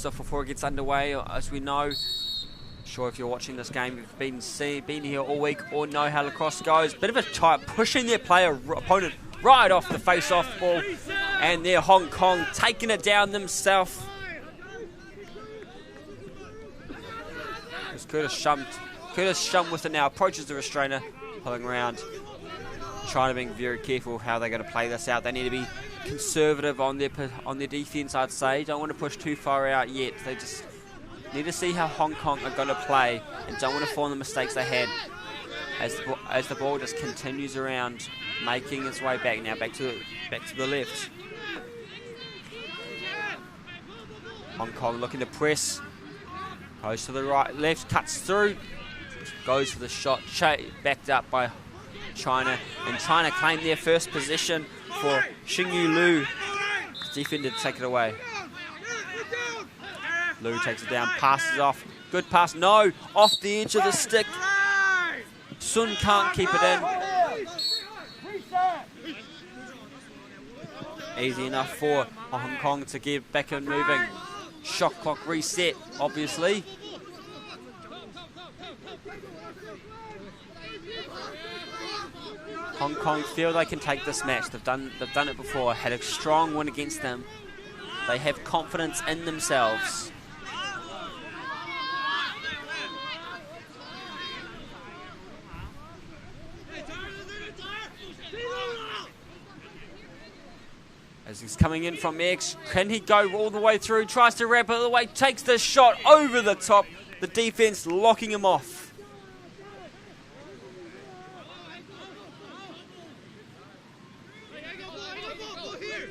Stuff before it gets underway, as we know. Sure, if you're watching this game, you've been here all week or know how lacrosse goes. Bit of a tight pushing their opponent right off the face-off ball, and there Hong Kong taking it down themselves. It's Curtis Shum with it now, approaches the restrainer, pulling around. China being very careful how they're going to play this out. They need to be conservative on their defense, I'd say. Don't want to push too far out yet. They just need to see how Hong Kong are going to play and don't want to fall in the mistakes they had as the ball just continues around, making its way back now, back to the left. Hong Kong looking to press, goes to the right, left, cuts through, goes for the shot, backed up by China, and China claim their first possession for Xingyu Liu. Defender to take it away. Liu takes it down, passes off. Good pass, no, off the edge of the stick. Sun can't keep it in. Easy enough for Hong Kong to get back and moving. Shot clock reset, obviously. Hong Kong feel they can take this match. They've done it before, had a strong win against them. They have confidence in themselves. As he's coming in from X, can he go all the way through? Tries to wrap it all the way, takes the shot over the top. The defense locking him off.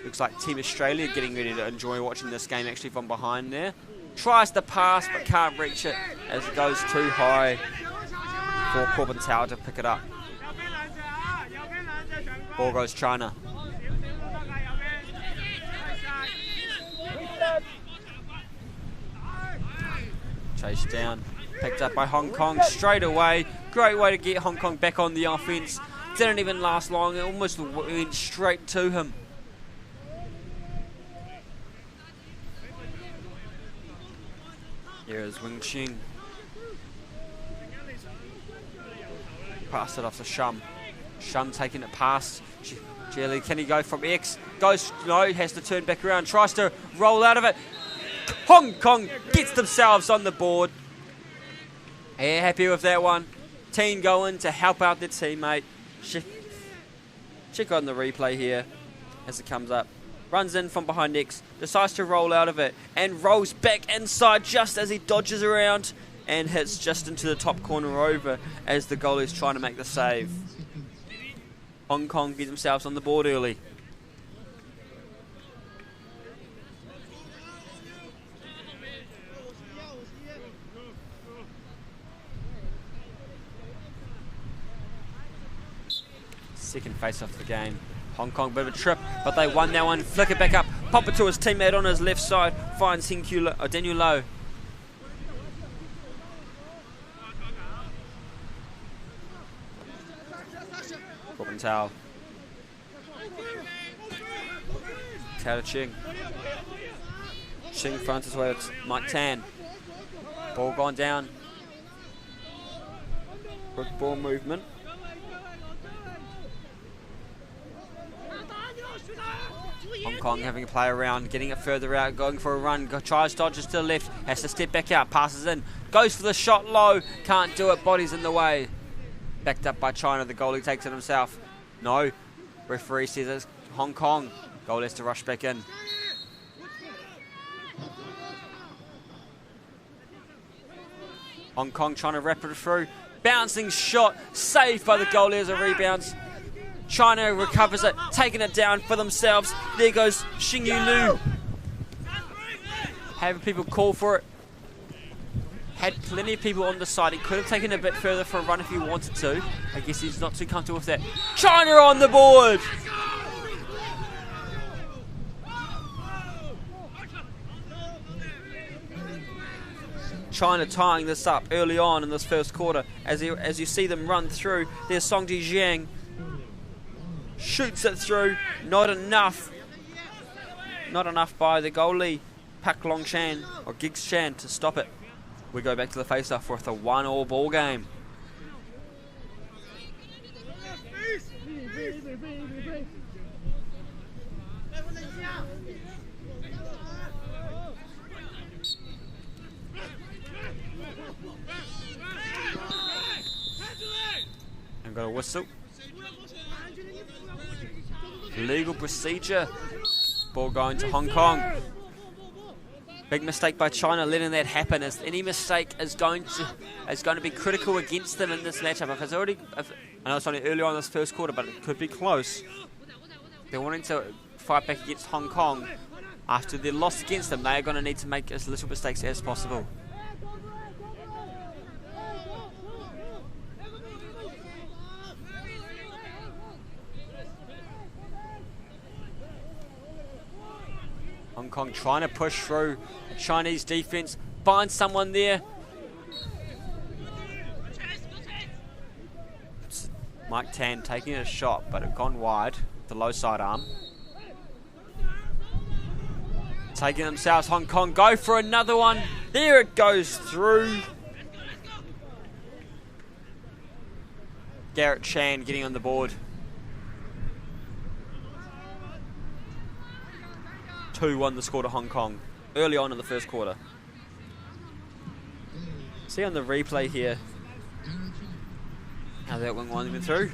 Looks like Team Australia getting ready to enjoy watching this game actually from behind there. Tries to pass but can't reach it as it goes too high for Corbin Tower to pick it up. Ball goes China. Chased down, picked up by Hong Kong straight away. Great way to get Hong Kong back on the offense. Didn't even last long, it almost went straight to him. Here is Wing Ching. Pass it off to Shum. Shum taking it past Jelly. Can he go from X? Goes, no, has to turn back around. Tries to roll out of it. Hong Kong gets themselves on the board. Yeah, happy with that one. Team going to help out their teammate. Check on the replay here as it comes up. Runs in from behind X, decides to roll out of it, and rolls back inside just as he dodges around and hits just into the top corner over as the goalie is trying to make the save. Hong Kong get themselves on the board early. Second face off the game. Hong Kong, bit of a trip, but they won that one. Flick it back up, pop it to his teammate on his left side. Finds Daniel Low. Corbin Tao. Tao Ching. Ching fronts his way to Mike Tan. Ball gone down. Quick ball movement. Hong Kong having a play around, getting it further out, going for a run, tries, dodges to the left, has to step back out, passes in, goes for the shot low, can't do it, body's in the way. Backed up by China, the goalie takes it himself. No, referee says it's Hong Kong. Goal has to rush back in. Hong Kong trying to wrap it through, bouncing shot, saved by the goalie as it rebounds. China recovers it, taking it down for themselves. There goes Xingyu Liu. Having people call for it. Had plenty of people on the side. He could have taken it a bit further for a run if he wanted to. I guess he's not too comfortable with that. China on the board! China tying this up early on in this first quarter. As you see them run through, there's Songji Jiang. Shoots it through, not enough by the goalie. Pak Long Chan or Giggs Chan to stop it. We go back to the face-off with a 1-1 ball game. And got a whistle. Legal procedure. Ball going to Hong Kong. Big mistake by China letting that happen. As any mistake is going to be critical against them in this matchup. I know it's only early on in this first quarter, but it could be close. They're wanting to fight back against Hong Kong. After their loss against them, they are going to need to make as little mistakes as possible. Hong Kong trying to push through Chinese defense, find someone there. It's Mike Tan taking a shot, but it gone wide. The low side arm. Taking themselves, Hong Kong go for another one. There it goes through. Garrett Chan getting on the board. 2-1 the score to Hong Kong early on in the first quarter. See on the replay here how that one went through.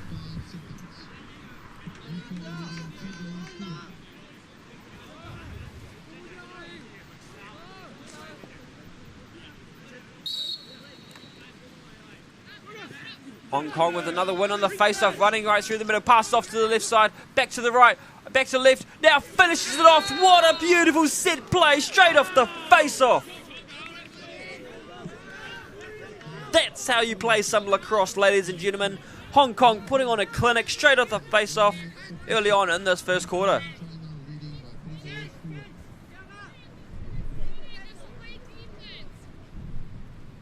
Hong Kong with another win on the face-off, running right through the middle, pass off to the left side, back to the right, back to the left, now finishes it off. What a beautiful set play, straight off the face-off. That's how you play some lacrosse, ladies and gentlemen. Hong Kong putting on a clinic straight off the face-off early on in this first quarter.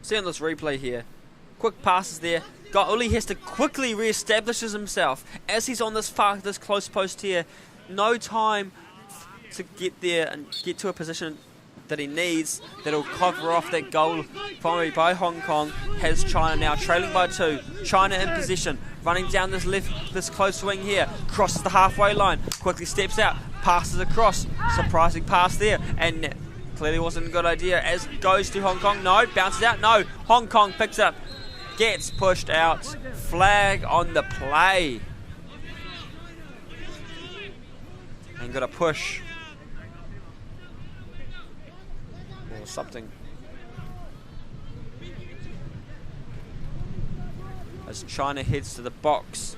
See on this replay here, quick passes there. Gauli has to quickly re-establishes himself as he's on this close post here. No time to get there and get to a position that he needs that'll cover off that goal finally by Hong Kong. Has China now trailing by 2. China in position, running down this close swing here, crosses the halfway line, quickly steps out, passes across, surprising pass there, and clearly wasn't a good idea as it goes to Hong Kong. No, bounces out, no, Hong Kong picks up, gets pushed out, flag on the play. And got a push. Or something. As China heads to the box.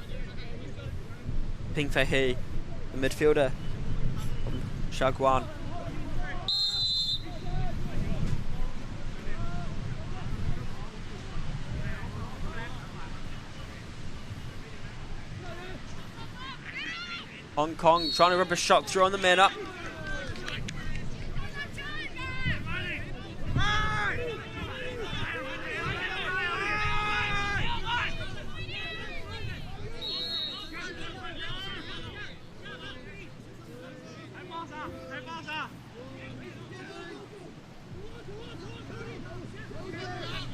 Ping Fei He, the midfielder from Shaoguan. Hong Kong trying to rip a shot through on the man up.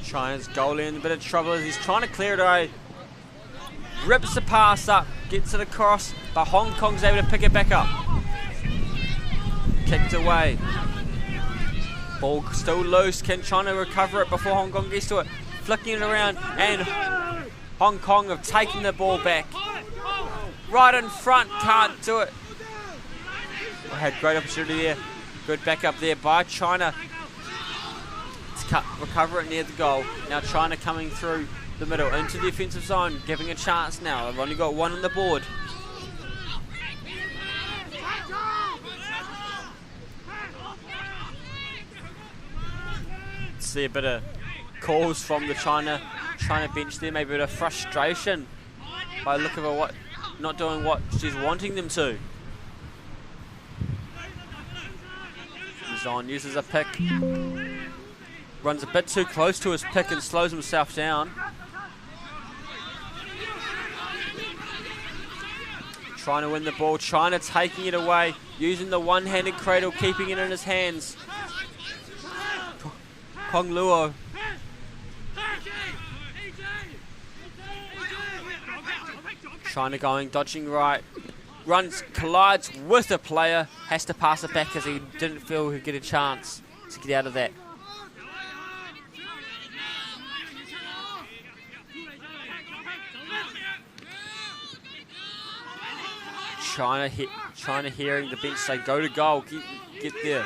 China's goalie in a bit of trouble as he's trying to clear it away. Rips the pass up, gets it across, but Hong Kong's able to pick it back up. Kicked away. Ball still loose. Can China recover it before Hong Kong gets to it? Flicking it around, and Hong Kong have taken the ball back. Right in front, can't do it. Had great opportunity there. Good backup there by China. Recover it near the goal. Now China coming through the middle into the offensive zone, giving a chance now. They've only got one on the board. See a bit of calls from the China bench there, maybe a bit of frustration by the look of it, not doing what she's wanting them to. Zon uses a pick. Runs a bit too close to his pick and slows himself down. Trying to win the ball. China taking it away. Using the one-handed cradle, keeping it in his hands. Hong Luo. China going, dodging right. Runs, collides with a player. Has to pass it back because he didn't feel he'd get a chance to get out of that. China hearing the bench say, go to goal, get there.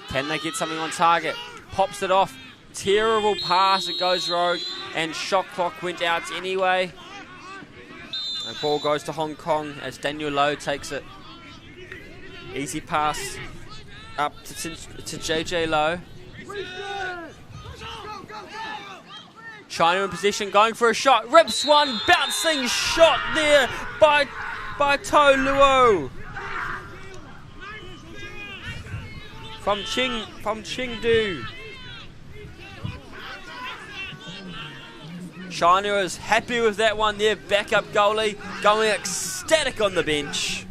Can they get something on target? Pops it off. Terrible pass, it goes rogue, and shot clock went out anyway. The ball goes to Hong Kong as Daniel Lowe takes it. Easy pass up to JJ Lowe. China in position, going for a shot. Rips one, bouncing shot there by To Luo. From Chengdu. China is happy with that one there. Backup goalie going ecstatic on the bench.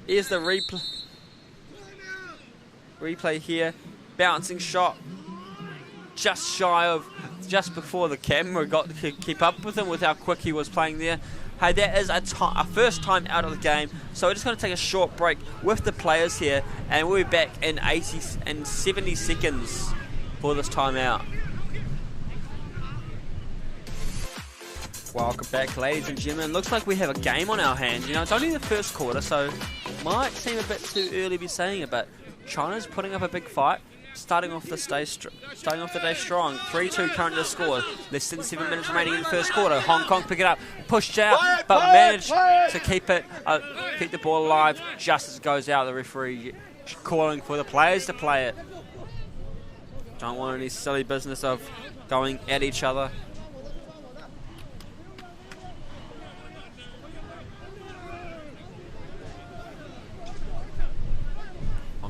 Here's the replay here. Bouncing shot. Just shy of, just before the camera got to keep up with him with how quick he was playing there. Hey, that is a first time out of the game. So we're just going to take a short break with the players here. And we'll be back in 70 seconds for this timeout. Welcome back, ladies and gentlemen. Looks like we have a game on our hands. You know, it's only the first quarter, so might seem a bit too early to be saying it, but China's putting up a big fight, starting off the day strong. 3-2 currently the score. Less than 7 minutes remaining in the first quarter. Hong Kong pick it up, pushed out, but managed to keep the ball alive just as it goes out. The referee calling for the players to play it. Don't want any silly business of going at each other.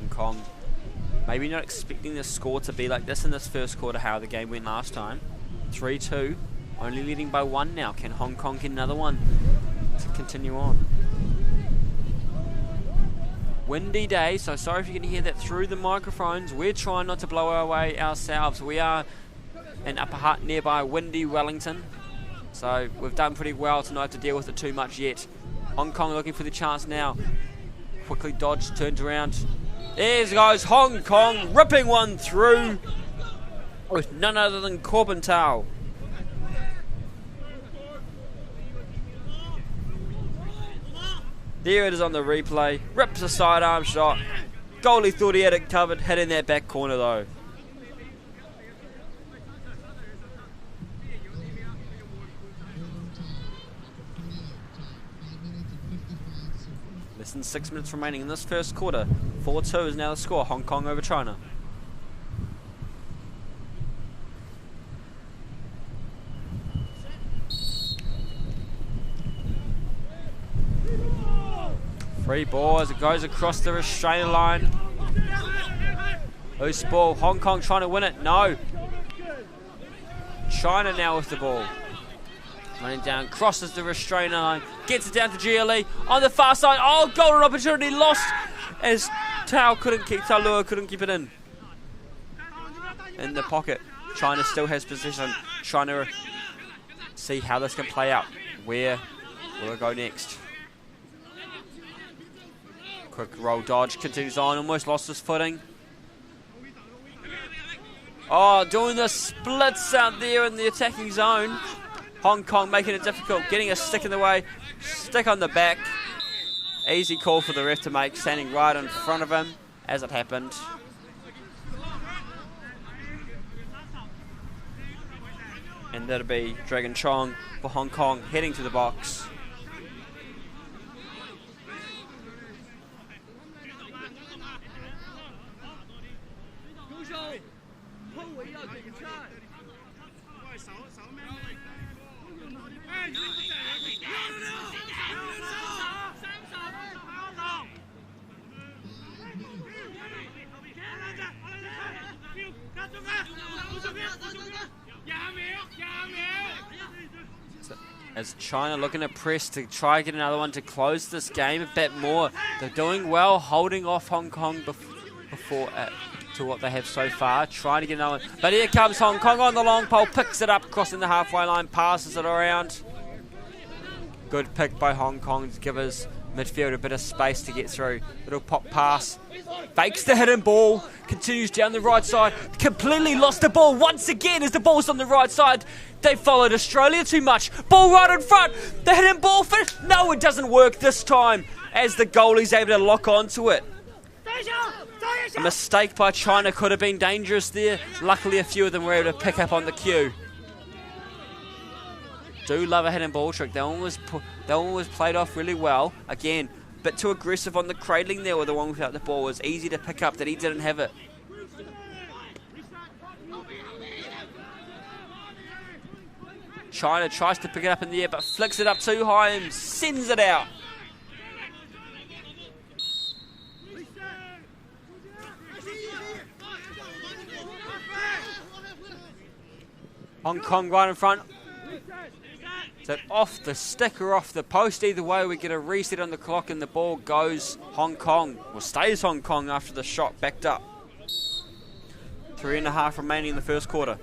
Kong. Maybe not expecting the score to be like this in this first quarter, how the game went last time. 3-2, only leading by 1 now. Can Hong Kong get another one to continue on? Windy day, so sorry if you can hear that through the microphones. We're trying not to blow our way ourselves. We are in Upper Hutt nearby windy Wellington, so we've done pretty well to not have to deal with it too much yet. Hong Kong looking for the chance now. Quickly dodged, turned around. There goes Hong Kong, ripping one through with none other than Corbin Tao. There it is on the replay. Rips a sidearm shot. Goalie thought he had it covered, hit in that back corner though. Less than 6 minutes remaining in this first quarter. 4-2 is now the score. Hong Kong over China. Free ball as it goes across the restrainer line. Loose ball. Hong Kong trying to win it. No. China now with the ball. Running down, crosses the restrainer line, gets it down to GLE on the far side. Oh, golden opportunity lost as Tao Luo couldn't keep it in the pocket. China still has position, trying to see how this can play out. Where will it go next? Quick roll dodge, continues on, almost lost his footing. Oh, doing the splits out there in the attacking zone. Hong Kong making it difficult, getting a stick in the way, stick on the back. Easy call for the ref to make, standing right in front of him as it happened. And that'll be Dragon Chong for Hong Kong heading to the box. As China looking to press to try and get another one to close this game a bit more. They're doing well holding off Hong Kong to what they have so far, trying to get another one. But here comes Hong Kong on the long pole, picks it up, crossing the halfway line, passes it around. Good pick by Hong Kong to give his midfield a bit of space to get through. Little pop pass, fakes the hidden ball, continues down the right side, completely lost the ball once again as the ball's on the right side. They followed Australia too much. Ball right in front, the hidden ball fit. No, it doesn't work this time as the goalie's able to lock onto it. A mistake by China could have been dangerous there. Luckily, a few of them were able to pick up on the cue. Do love a hidden ball trick. They always played off really well. Again, a bit too aggressive on the cradling there with the one without the ball. It was easy to pick up that he didn't have it. China tries to pick it up in the air but flicks it up too high and sends it out. Hong Kong right in front. Is that off the stick or off the post? Either way, we get a reset on the clock and the ball goes Hong Kong. Well, stays Hong Kong after the shot backed up. 3.5 remaining in the first quarter.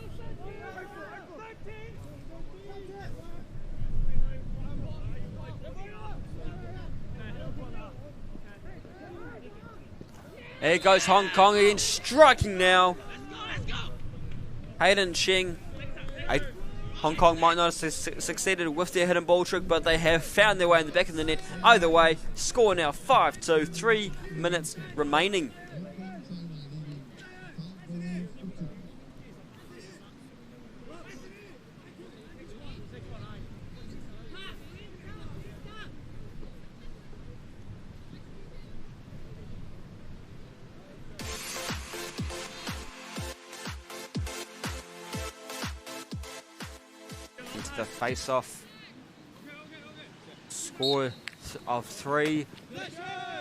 There goes Hong Kong again, striking now. Hayden Cheng. Hong Kong might not have succeeded with their hidden ball trick, but they have found their way in the back of the net. Either way, score now 5-2, 3 minutes remaining. The face-off, score of 3,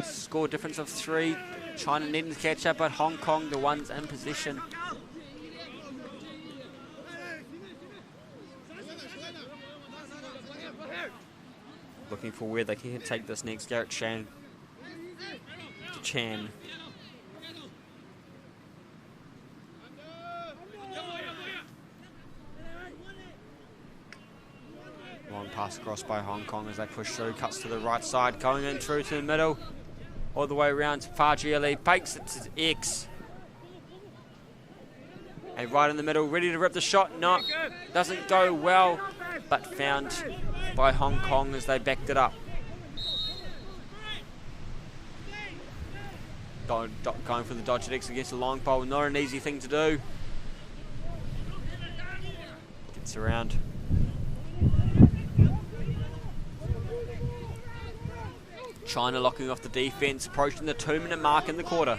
score difference of 3. China needing to catch up, but Hong Kong the ones in possession. Looking for where they can take this next. Garrett Chan. Long pass across by Hong Kong as they push through, cuts to the right side, going in through to the middle, all the way around to Fajiali, fakes it to X. And right in the middle, ready to rip the shot. No, doesn't go well, but found by Hong Kong as they backed it up. Going for the dodge at X against the long pole, not an easy thing to do. Gets around. China locking off the defense, approaching the 2-minute mark in the quarter.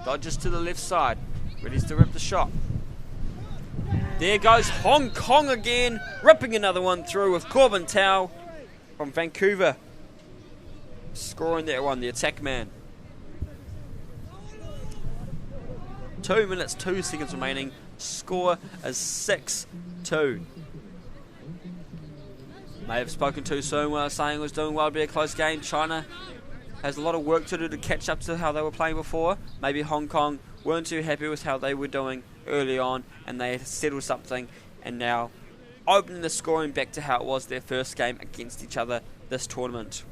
Dodges to the left side, ready to rip the shot. There goes Hong Kong again, ripping another one through with Corbin Tao from Vancouver. Scoring that one, the attack man. 2 minutes, 2 seconds remaining. Score is 6-2. May have spoken too soon when I was saying it was doing well to be a close game. China has a lot of work to do to catch up to how they were playing before. Maybe Hong Kong weren't too happy with how they were doing early on and they settled something and now opening the scoring back to how it was their first game against each other this tournament,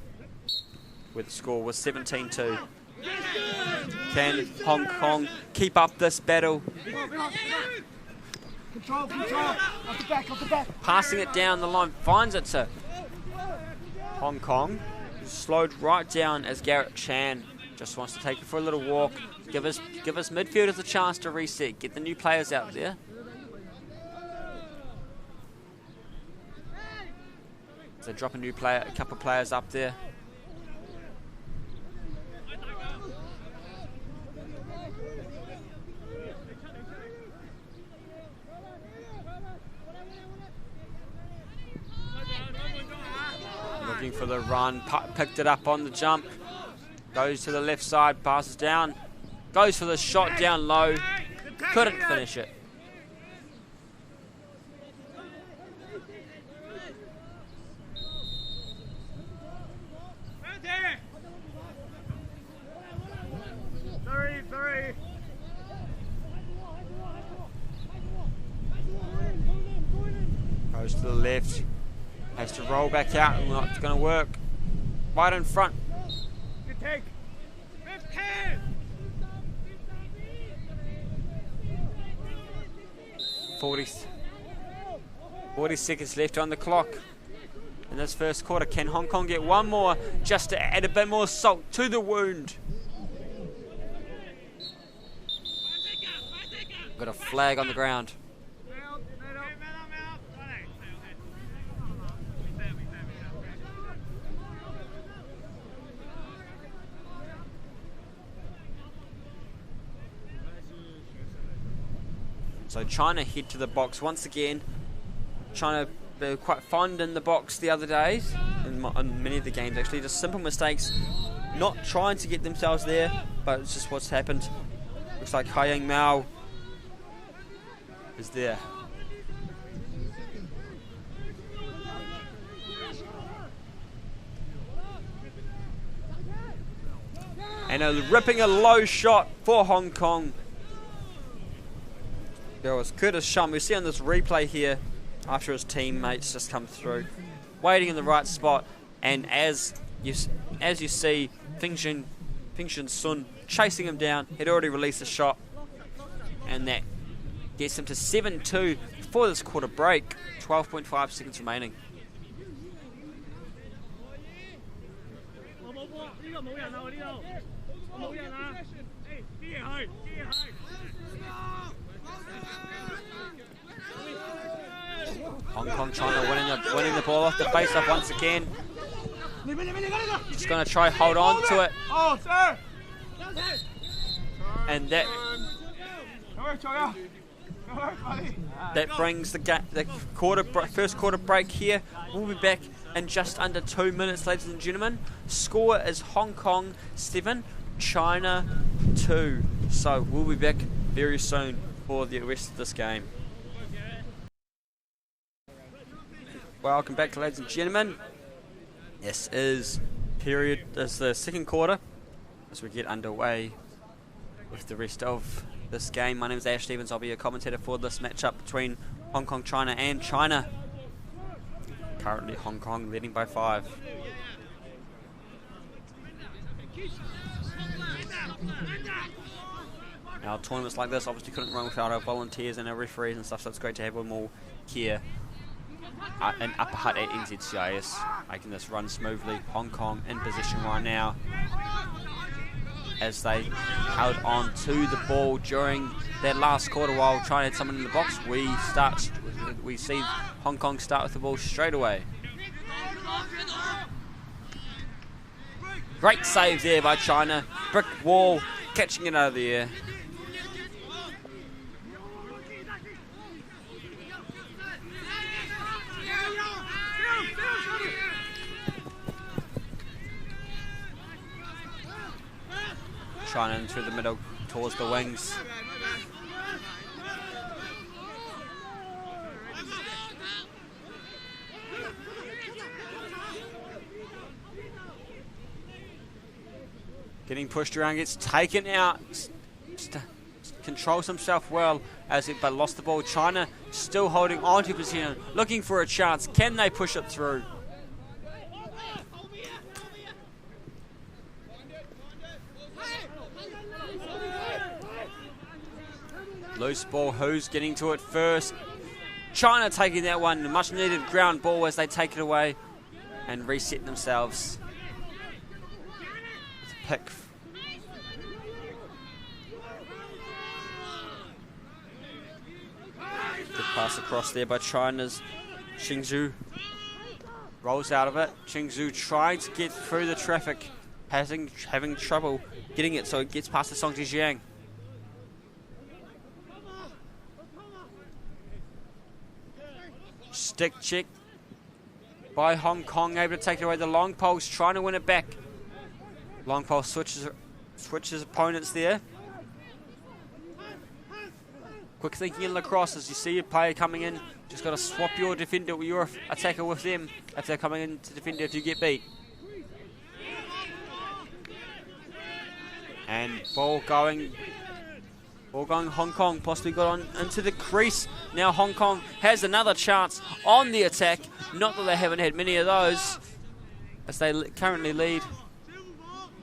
where the score was 17-2. Can Hong Kong keep up this battle? Control, off the back. Passing it down the line, finds it to Hong Kong. Slowed right down as Garrett Chan just wants to take it for a little walk. Give us midfielders a chance to reset. Get the new players out there. So drop a couple of players up there. Looking for the run, picked it up on the jump, goes to the left side, passes down, goes for the shot down low, couldn't finish it. Goes to the left. Has to roll back out. Not going to work. Right in front. Good take. 40 seconds left on the clock in this first quarter. Can Hong Kong get one more just to add a bit more salt to the wound? Got a flag on the ground. So China head to the box once again. China, they were quite fond in the box the other days, in many of the games actually. Just simple mistakes, not trying to get themselves there, but it's just what's happened. Looks like Haiyang Mao is there. And ripping a low shot for Hong Kong. There was Curtis Shum. We see on this replay here, after his teammates just come through, waiting in the right spot, and as you see, Feng Shin Sun chasing him down. He'd already released a shot, and that gets him to 7-2 before this quarter break. 12.5 seconds remaining. Hong Kong China winning the ball off the face-off once again. Just going to try hold on to it. And that brings the first quarter break here. We'll be back in just under 2 minutes, ladies and gentlemen. Score is Hong Kong 7, China 2. So we'll be back very soon for the rest of this game. Welcome back, ladies and gentlemen. This is the second quarter as we get underway with the rest of this game. My name is Ash Stevens. I'll be your commentator for this matchup between Hong Kong China and China. Currently Hong Kong leading by 5. Now tournaments like this obviously couldn't run without our volunteers and our referees and stuff, so it's great to have them all here. An upper hut at NZCIS, making this run smoothly. Hong Kong in position right now as they held on to the ball during their last quarter while China had someone in the box. We see Hong Kong start with the ball straight away. Great save there by China. Brick wall, catching it out of the air. China in through the middle towards the wings. Getting pushed around, gets taken out. Controls himself well but lost the ball. China still holding on to position, looking for a chance. Can they push it through? Loose ball, who's getting to it first? China taking that one, much needed ground ball as they take it away and reset themselves. Pick. Good pass across there by China's Xingzhu. Rolls out of it. Xingzhu trying to get through the traffic, having trouble getting it, so it gets past the Song Jiang. Stick check by Hong Kong, able to take it away. The long pole's trying to win it back. Long pole switches opponents there. Quick thinking in lacrosse as you see a player coming in. Just got to swap your defender, your attacker with them if they're coming in to defend if you get beat. And ball going Ball going Hong Kong, possibly got on into the crease. Now Hong Kong has another chance on the attack. Not that they haven't had many of those, as they currently lead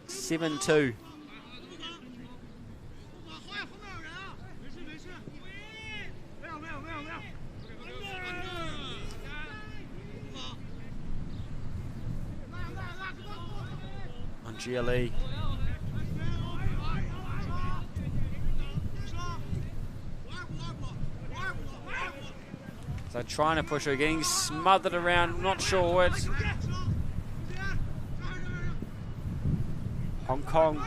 7-2. On GLE. So trying to push her, getting smothered around, not sure what. Hong Kong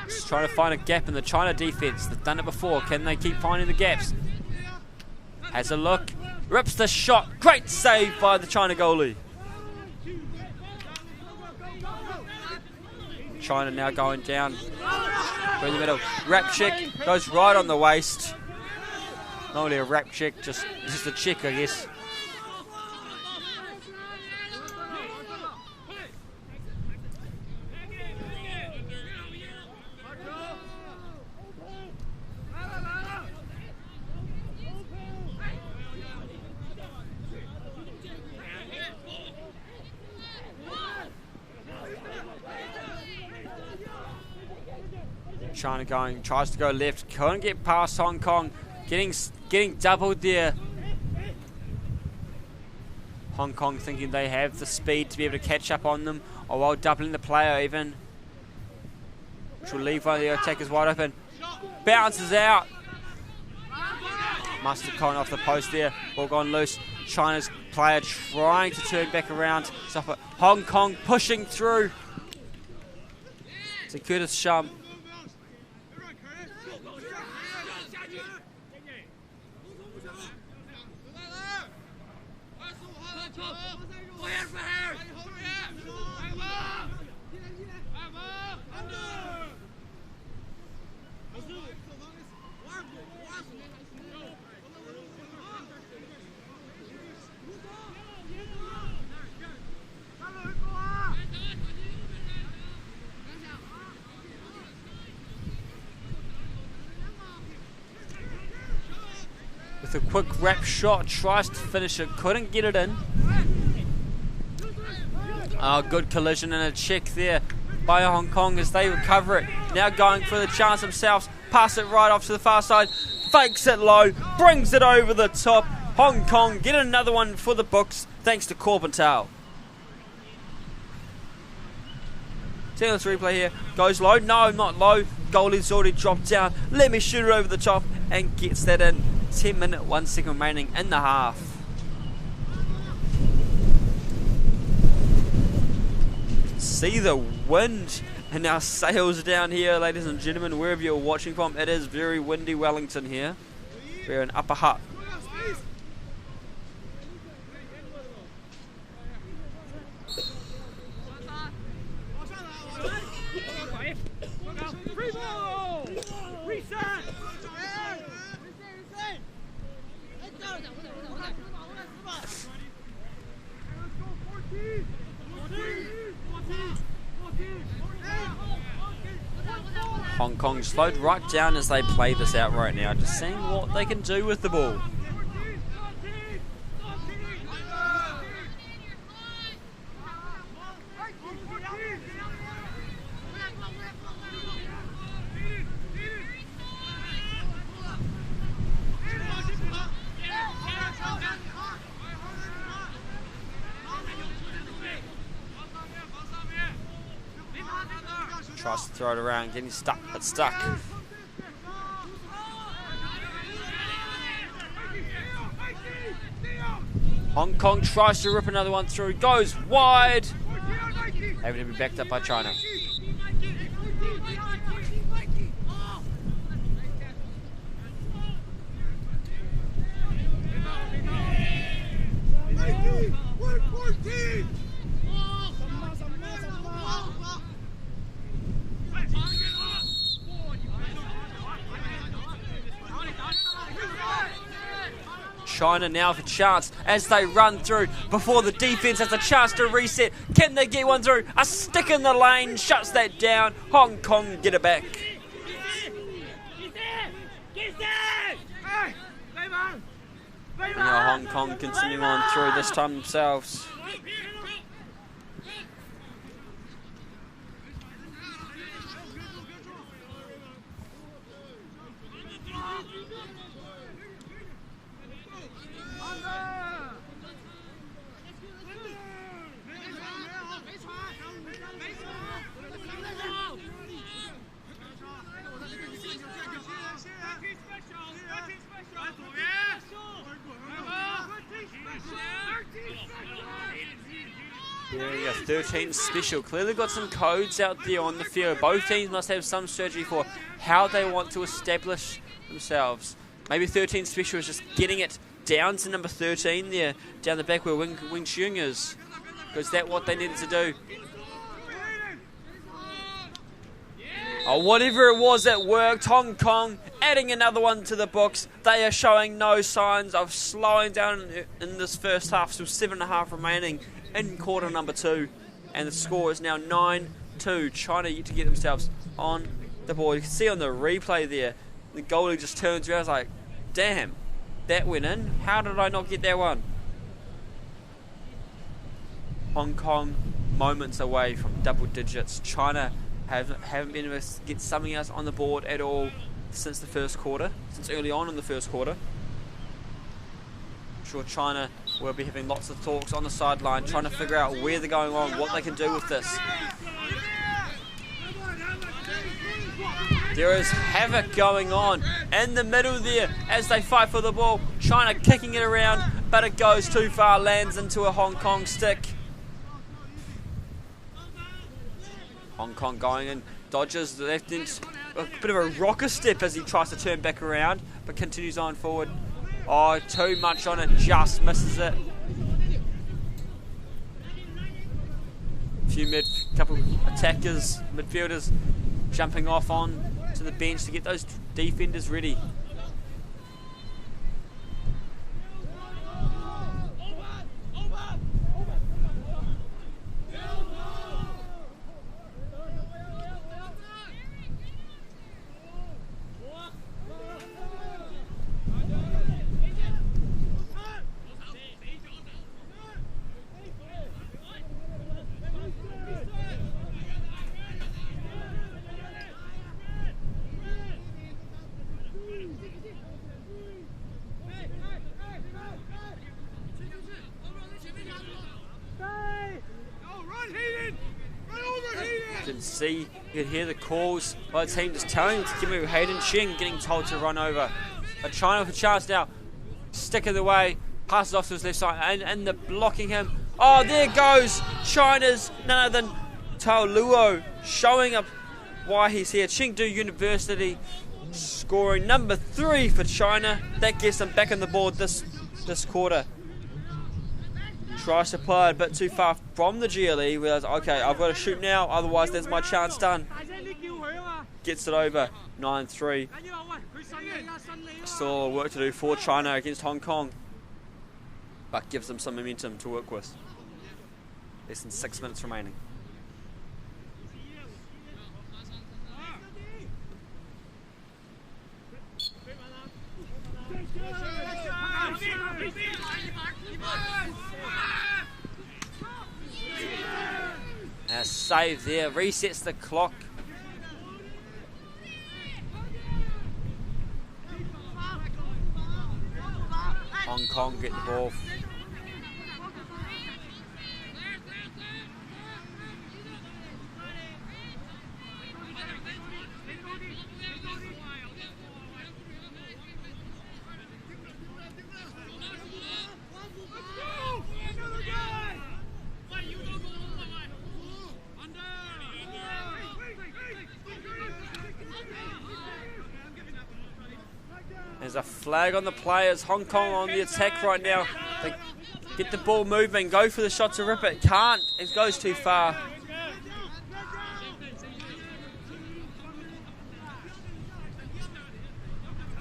just trying to find a gap in the China defense. They've done it before. Can they keep finding the gaps? Has a look, rips the shot. Great save by the China goalie. China now going down through the middle. Rap check goes right on the waist. Not really a rap check, just a check, I guess. China going, tries to go left, can't get past Hong Kong, getting doubled there. Hong Kong thinking they have the speed to be able to catch up on them, or while doubling the player even, which will leave one of their attackers wide open. Bounces out. Must have gone off the post there, ball gone loose. China's player trying to turn back around, stop it. Hong Kong pushing through. To Curtis Shum. With a quick wrap shot, tries to finish it, couldn't get it in. Oh, good collision and a check there by Hong Kong as they recover it. Now going for the chance themselves, pass it right off to the far side, fakes it low, brings it over the top. Hong Kong get another one for the books thanks to Corpental. See this replay here, goes low, no not low, goalie's already dropped down, let me shoot it over the top and gets that in. 10 minutes, 1 second remaining in the half. See the wind and our sails down here, ladies and gentlemen, wherever you're watching from. It is very windy Wellington here. We're in Upper Hutt. Hong Kong slowed right down as they play this out right now, just seeing what they can do with the ball. Tries to throw it around, getting stuck, but stuck. Hong Kong tries to rip another one through, goes wide. Able to be backed up by China. China now with a chance as they run through before the defense has a chance to reset. Can they get one through? A stick in the lane shuts that down. Hong Kong get it back. And now Hong Kong continuing on through this time themselves. There we go, 13 special. Clearly got some codes out there on the field. Both teams must have some strategy for how they want to establish themselves. Maybe 13 special is just getting it down to number 13 there, down the back where Wing Xiong is. Because that's what they needed to do. Oh, whatever it was that worked, Hong Kong adding another one to the books. They are showing no signs of slowing down in this first half. Still 7.5 remaining in quarter number 2. And the score is now 9-2. China yet to get themselves on the board. You can see on the replay there, the goalie just turns around and is like, damn, that went in. How did I not get that one? Hong Kong moments away from double digits. China haven't been able to get something else on the board at all since the first quarter, since early on in the first quarter. I'm sure China will be having lots of talks on the sideline, trying to figure out where they're going on, what they can do with this. There is havoc going on in the middle there as they fight for the ball. China kicking it around, but it goes too far, lands into a Hong Kong stick. Hong Kong going in, dodges the left into a bit of a rocker step as he tries to turn back around, but continues on forward. Oh, too much on it, just misses it. Couple attackers, midfielders jumping off on to the bench to get those defenders ready. You could hear the calls by the team just telling him to give me Hayden Cheng, getting told to run over. But China with a chance now. Stick in the way, passes off to his left side, and they're blocking him. Oh, there goes China's none other than Tao Luo, showing up why he's here. Chengdu University scoring number 3 for China. That gets them back on the board this quarter. Tries to play a bit too far from the GLE. Realizes, okay, I've got to shoot now, otherwise there's my chance done. Gets it over, 9-3. Still work to do for China against Hong Kong, but gives them some momentum to work with. Less than 6 minutes remaining. A save there, resets the clock. Hong Kong get the ball. There's a flag on the players. Hong Kong on the attack right now. They get the ball moving, go for the shot to rip it. Can't. It goes too far.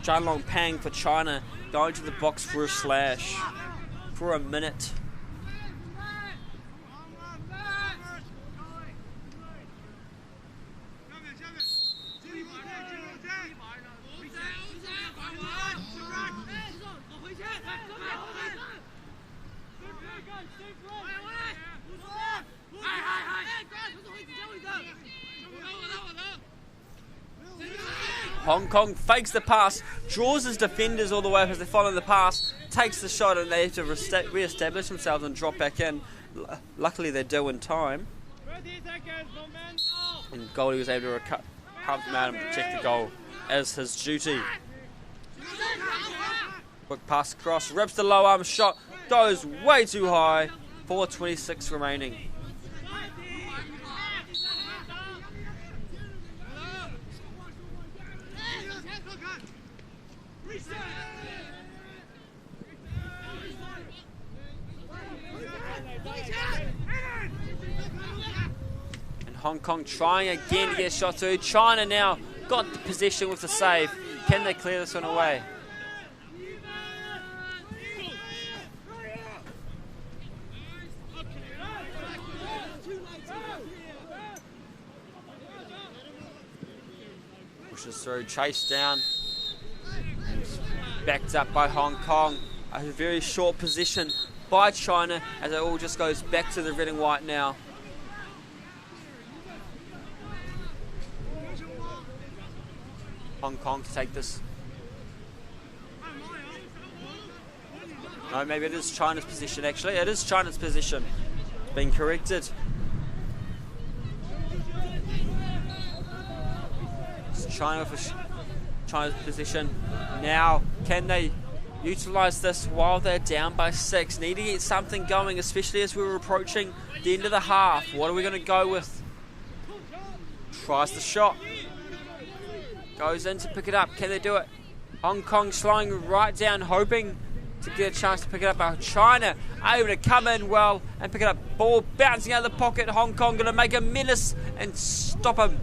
Chanlong Pang for China going to the box for a slash for a minute. Hong Kong fakes the pass, draws his defenders all the way up as they follow the pass, takes the shot, and they have to re-establish themselves and drop back in. Luckily they do in time. And Goldie was able to help them out and protect the goal as his duty. Quick pass across, rips the low arm shot, goes way too high. 4:26 remaining. And Hong Kong trying again to get a shot through. China now got the possession with the save. Can they clear this one away? Pushes through, chased down, backed up by Hong Kong. A very short position by China as it all just goes back to the red and white now. Hong Kong to take this. No, maybe it is China's position actually. It is China's position. Being corrected. China's position. Now, can they utilise this while they're down by 6? Need to get something going, especially as we're approaching the end of the half. What are we going to go with? Tries the shot. Goes in to pick it up. Can they do it? Hong Kong slowing right down, hoping to get a chance to pick it up. But China able to come in well and pick it up. Ball bouncing out of the pocket. Hong Kong going to make a menace and stop him.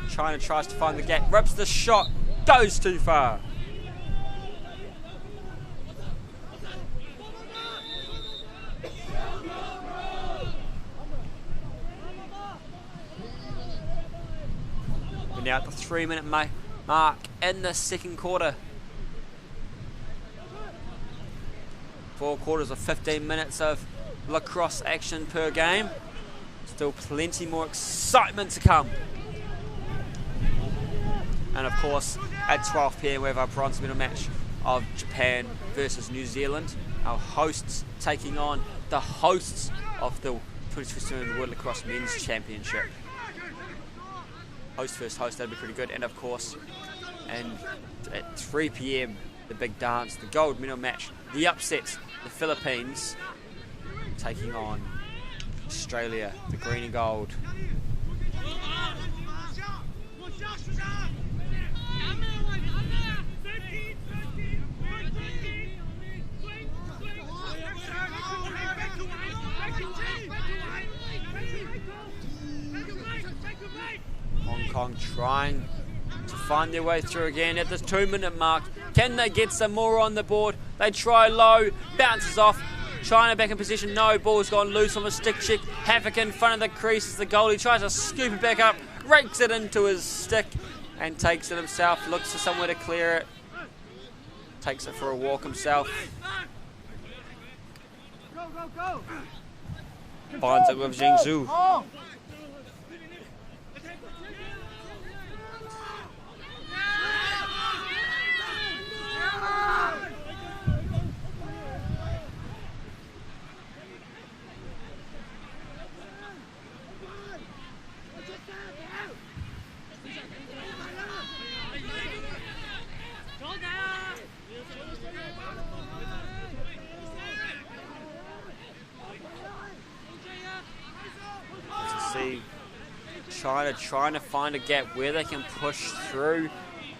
China tries to find the gap, rips the shot, goes too far. We're now at the 3-minute mark in the second quarter. 4 quarters of 15 minutes of lacrosse action per game. Still plenty more excitement to come. And of course, at 12 p.m. we have our bronze medal match of Japan versus New Zealand. Our hosts taking on the hosts of the 2021 World Lacrosse Men's Championship. Host versus host, that'd be pretty good. And of course, and at 3 p.m, the big dance, the gold medal match, the upsets, the Philippines taking on Australia, the green and gold. Hong Kong trying to find their way through again at this 2-minute mark. Can they get some more on the board? They try low, bounces off. China back in position. No, ball's gone loose on the stick check. Havoc in front of the crease as the goalie tries to scoop it back up, rakes it into his stick and takes it himself. Looks for somewhere to clear it. Takes it for a walk himself. Finds it with Zhengzhou. See China trying to find a gap where they can push through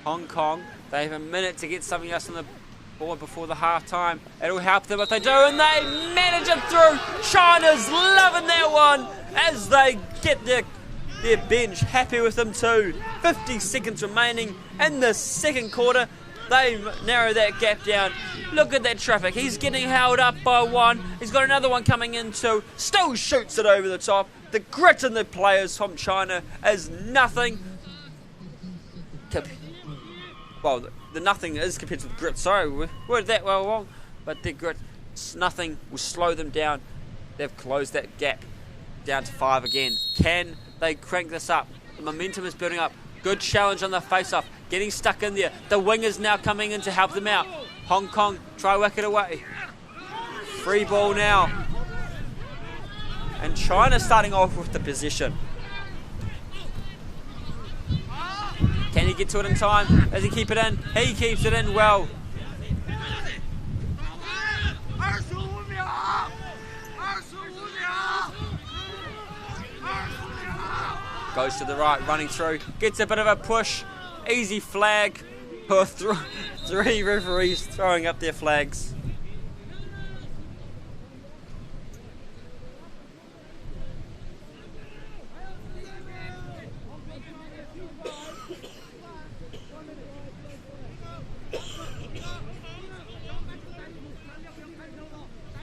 Hong Kong. They have a minute to get something else on the board before the half time. It'll help them if they do, and they manage it through. China's loving that one as they get their bench happy with them too. 50 seconds remaining in the second quarter. They narrow that gap down. Look at that traffic. He's getting held up by one. He's got another one coming in too. Still shoots it over the top. The grit in the players from China is nothing. Well, the nothing is compared to the grit. Sorry, we're that well wrong. But the grit, nothing will slow them down. They've closed that gap down to 5 again. Can they crank this up. The momentum is building up. Good challenge on the face-off. Getting stuck in there. The wing is now coming in to help them out. Hong Kong try whack it away. Free ball now. And China starting off with the position. Can he get to it in time? Does he keep it in? He keeps it in well. Goes to the right, running through. Gets a bit of a push. Easy flag. Three referees throwing up their flags.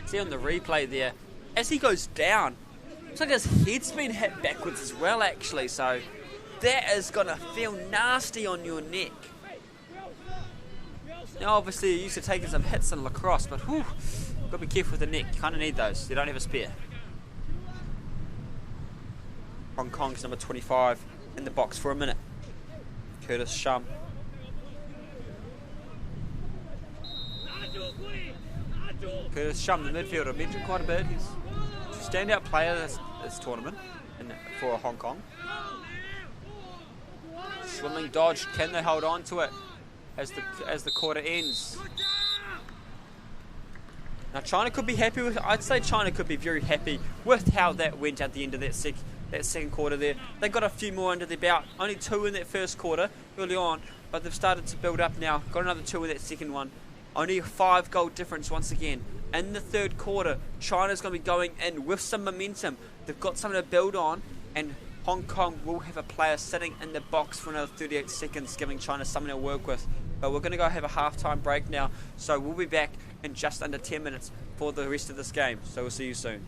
See on the replay there, as he goes down, looks like his head's been hit backwards as well actually, so that is going to feel nasty on your neck. Now obviously you're used to taking some hits in lacrosse, but whew, got to be careful with the neck, you kind of need those, you don't have a spare. Hong Kong's number 25 in the box for a minute. Curtis Shum. Curtis Shum, the midfielder, mentioned quite a bit. He's a standout player this tournament for Hong Kong. Swimming dodge, can they hold on to it as the quarter ends? Now China could be happy with. I'd say China could be very happy with how that went at the end of that second quarter there. They got a few more under their belt. Only 2 in that first quarter early on, but they've started to build up now. Got another 2 in that second one. Only a 5-goal difference once again. In the third quarter, China's going to be going in with some momentum. They've got something to build on, and Hong Kong will have a player sitting in the box for another 38 seconds, giving China something to work with. But we're going to go have a half-time break now, so we'll be back in just under 10 minutes for the rest of this game. So we'll see you soon.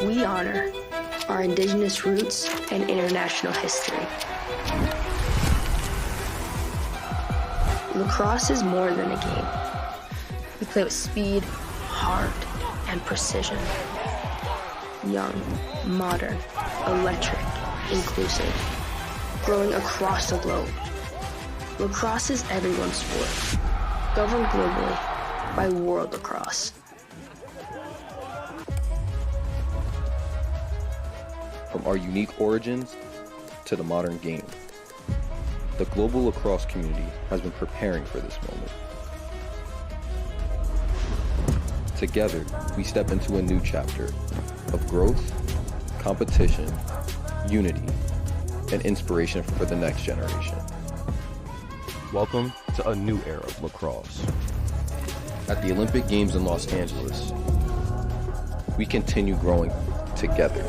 We honor our indigenous roots and international history. Lacrosse is more than a game. We play with speed, heart, and precision. Young, modern, electric, inclusive, growing across the globe. Lacrosse is everyone's sport, governed globally by World Lacrosse. From our unique origins to the modern game, the global lacrosse community has been preparing for this moment. Together, we step into a new chapter of growth, competition, unity, and inspiration for the next generation. Welcome to a new era of lacrosse. At the Olympic Games in Los Angeles, we continue growing together.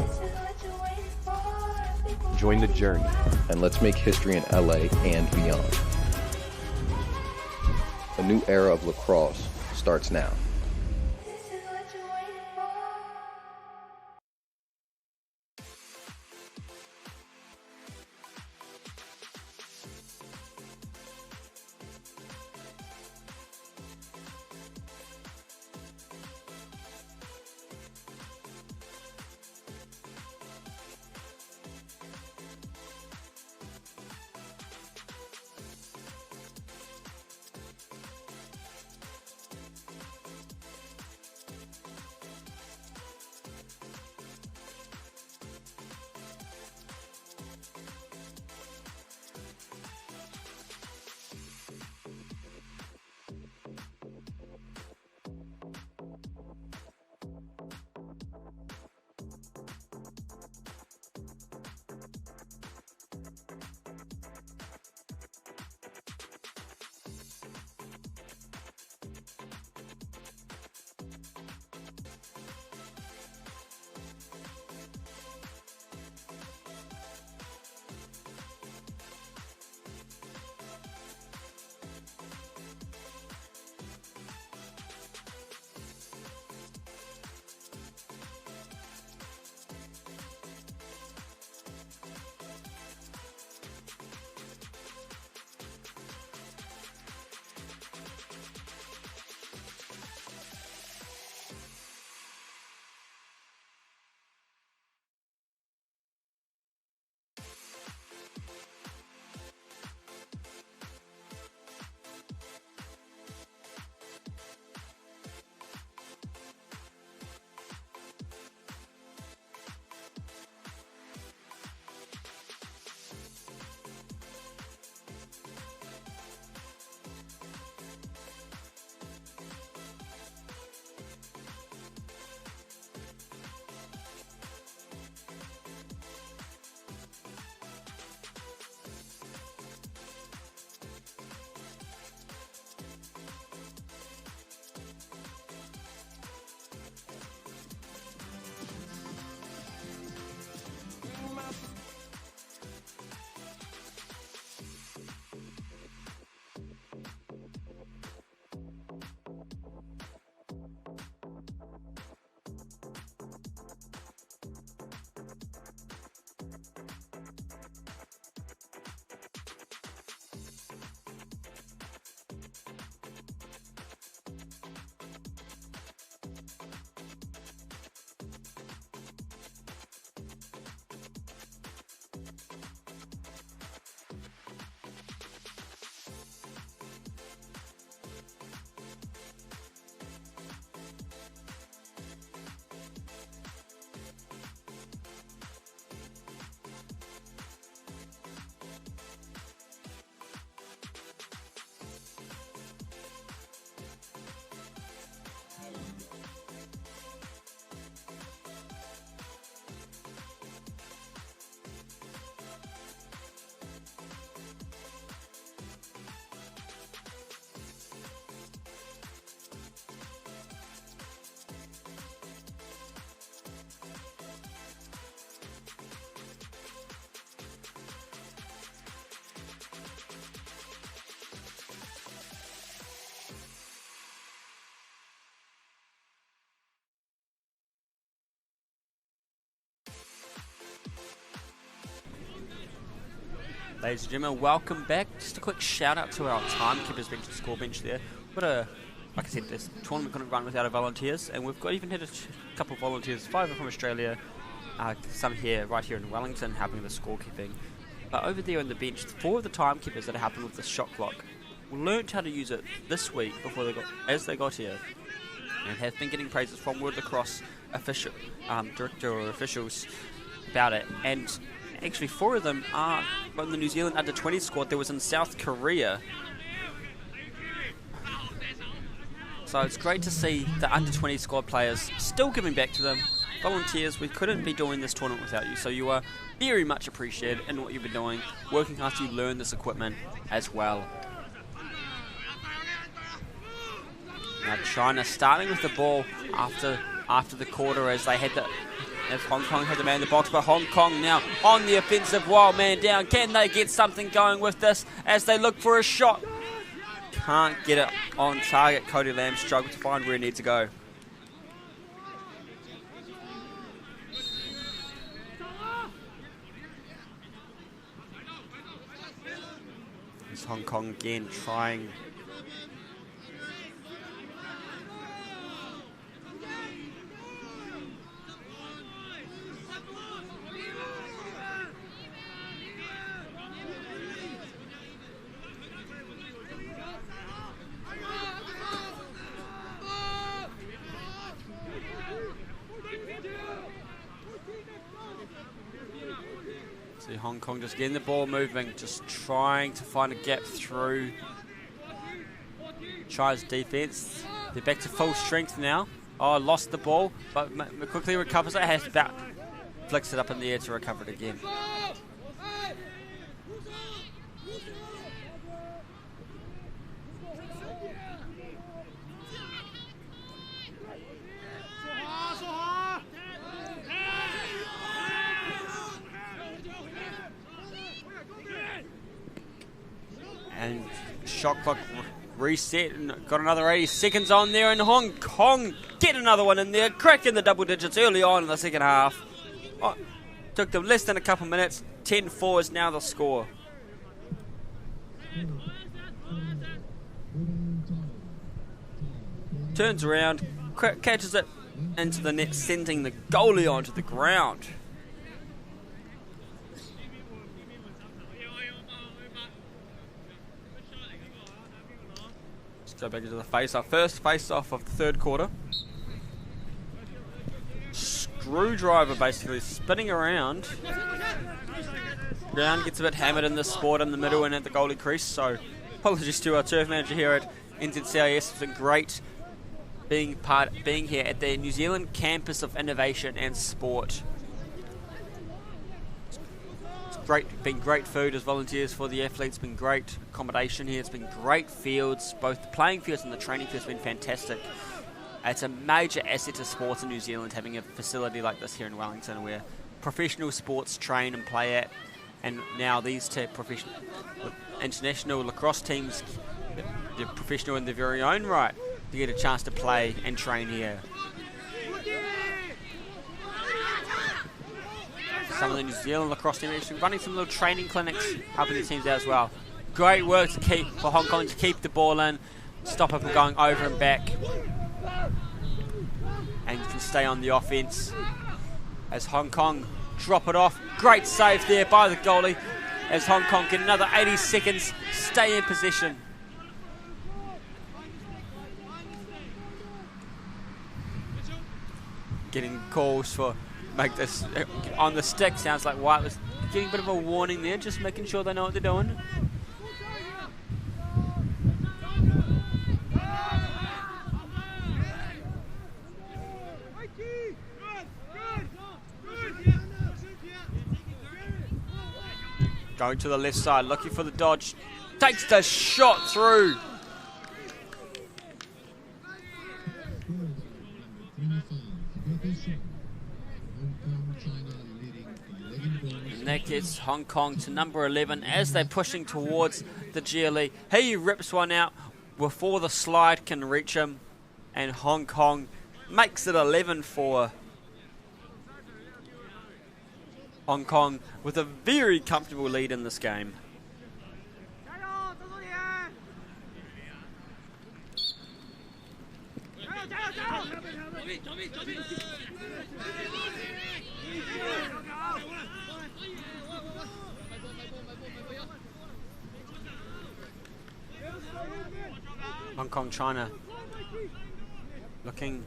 Join the journey, and let's make history in LA and beyond. A new era of lacrosse starts now. Ladies and gentlemen, welcome back. Just a quick shout out to our timekeepers bench, the score bench there. Like I said, this tournament couldn't run without our volunteers, and we've even had a couple of volunteers, 5 from Australia, some right here in Wellington, helping with the scorekeeping. But over there on the bench, 4 of the timekeepers that are helping with the shot clock learned how to use it this week as they got here, and have been getting praises from World Lacrosse director or officials about it. And actually 4 of them are from the New Zealand under-20 squad that was in South Korea. So it's great to see the under-20 squad players still giving back to them. Volunteers, we couldn't be doing this tournament without you, so you are very much appreciated in what you've been doing, working hard to learn this equipment as well. Now China starting with the ball after the quarter as Hong Kong had the man in the box, but Hong Kong now on the offensive, wild man down. Can they get something going with this as they look for a shot? Can't get it on target. Cody Lamb struggled to find where he needs to go. It's Hong Kong again trying. See Hong Kong just getting the ball moving, just trying to find a gap through China's defense. They're back to full strength now. Oh, lost the ball, but quickly recovers it. Has about flicks it up in the air to recover it again. And shot clock reset and got another 80 seconds on there, and Hong Kong get another one in there, cracking the double digits early on in the second half. Oh, took them less than a couple minutes. 10-4 is now the score. Turns around, catches it into the net, sending the goalie onto the ground. Go back into the face-off. First face-off of the third quarter. Screwdriver basically spinning around. Ground gets a bit hammered in this sport in the middle and at the goalie crease, so apologies to our turf manager here at NZCIS. It's been great being here at the New Zealand Campus of Innovation and Sport. Been great food as volunteers for the athletes, been great accommodation here, it's been great fields, both the playing fields and the training fields have been fantastic. It's a major asset to sports in New Zealand having a facility like this here in Wellington where professional sports train and play at, and now these two international lacrosse teams, they're professional in their very own right, to get a chance to play and train here. Some of the New Zealand lacrosse team are running some little training clinics, helping the teams out as well. Great work for Hong Kong to keep the ball in, stop it from going over and back, and can stay on the offense as Hong Kong drop it off. Great save there by the goalie as Hong Kong get another 80 seconds, stay in possession. Getting calls for make this on the stick. Sounds like White was getting a bit of a warning there, just making sure they know what they're doing. Going to the left side, looking for the dodge. Takes the shot through. And that gets Hong Kong to number 11 as they're pushing towards the GLE. He rips one out before the slide can reach him, and Hong Kong makes it 11-4. Hong Kong with a very comfortable lead in this game. Hong Kong, China, looking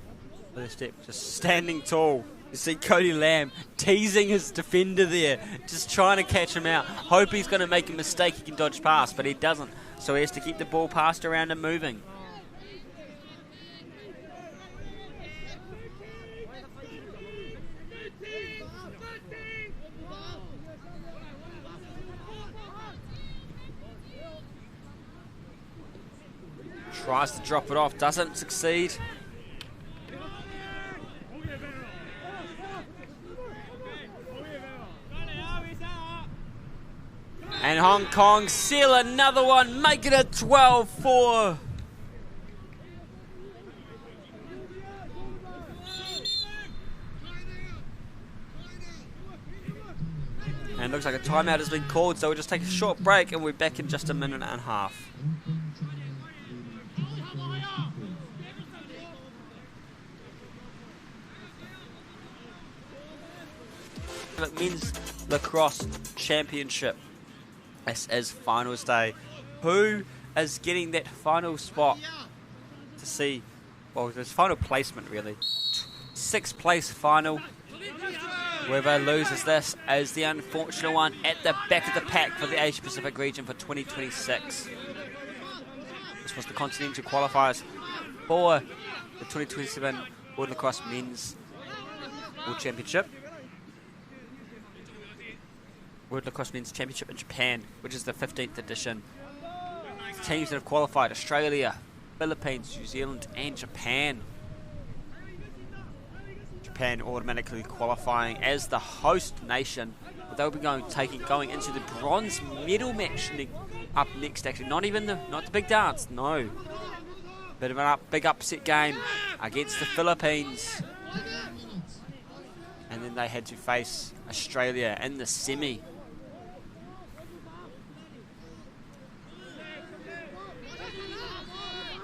for the step, just standing tall. You see Cody Lamb teasing his defender there, just trying to catch him out. Hope he's going to make a mistake, he can dodge past, but he doesn't. So he has to keep the ball passed around and moving. Tries to drop it off, doesn't succeed. And Hong Kong seal another one, make it a 12-4. And it looks like a timeout has been called, so we'll just take a short break and we're back in just a minute and a half. Men's Lacrosse Championship. This is finals day. Who is getting that final spot to see, well, this final placement really. 6th place final. Whoever loses this is the unfortunate one at the back of the pack for the Asia Pacific region for 2026. This was the continental qualifiers for the 2027 World Lacrosse Men's World Championship. World Lacrosse Men's Championship in Japan, which is the 15th edition. The teams that have qualified: Australia, Philippines, New Zealand and Japan. Japan automatically qualifying as the host nation. But they'll be going into the bronze medal match up next. Actually, not the big dance. No, bit of a big upset game against the Philippines, and then they had to face Australia in the semi.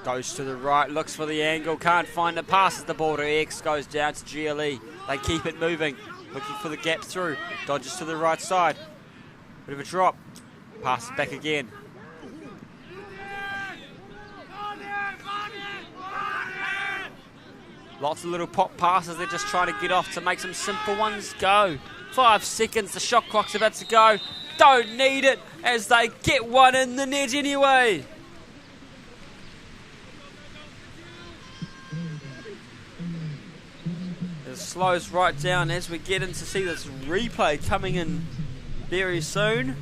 Goes to the right, looks for the angle, can't find it, passes the ball to X, goes down to GLE. They keep it moving, looking for the gap through, dodges to the right side. Bit of a drop, passes back again. Lots of little pop passes, they're just trying to get off to make some simple ones go. 5 seconds, the shot clock's about to go. Don't need it as they get one in the net anyway. It slows right down as we get in to see this replay coming in very soon.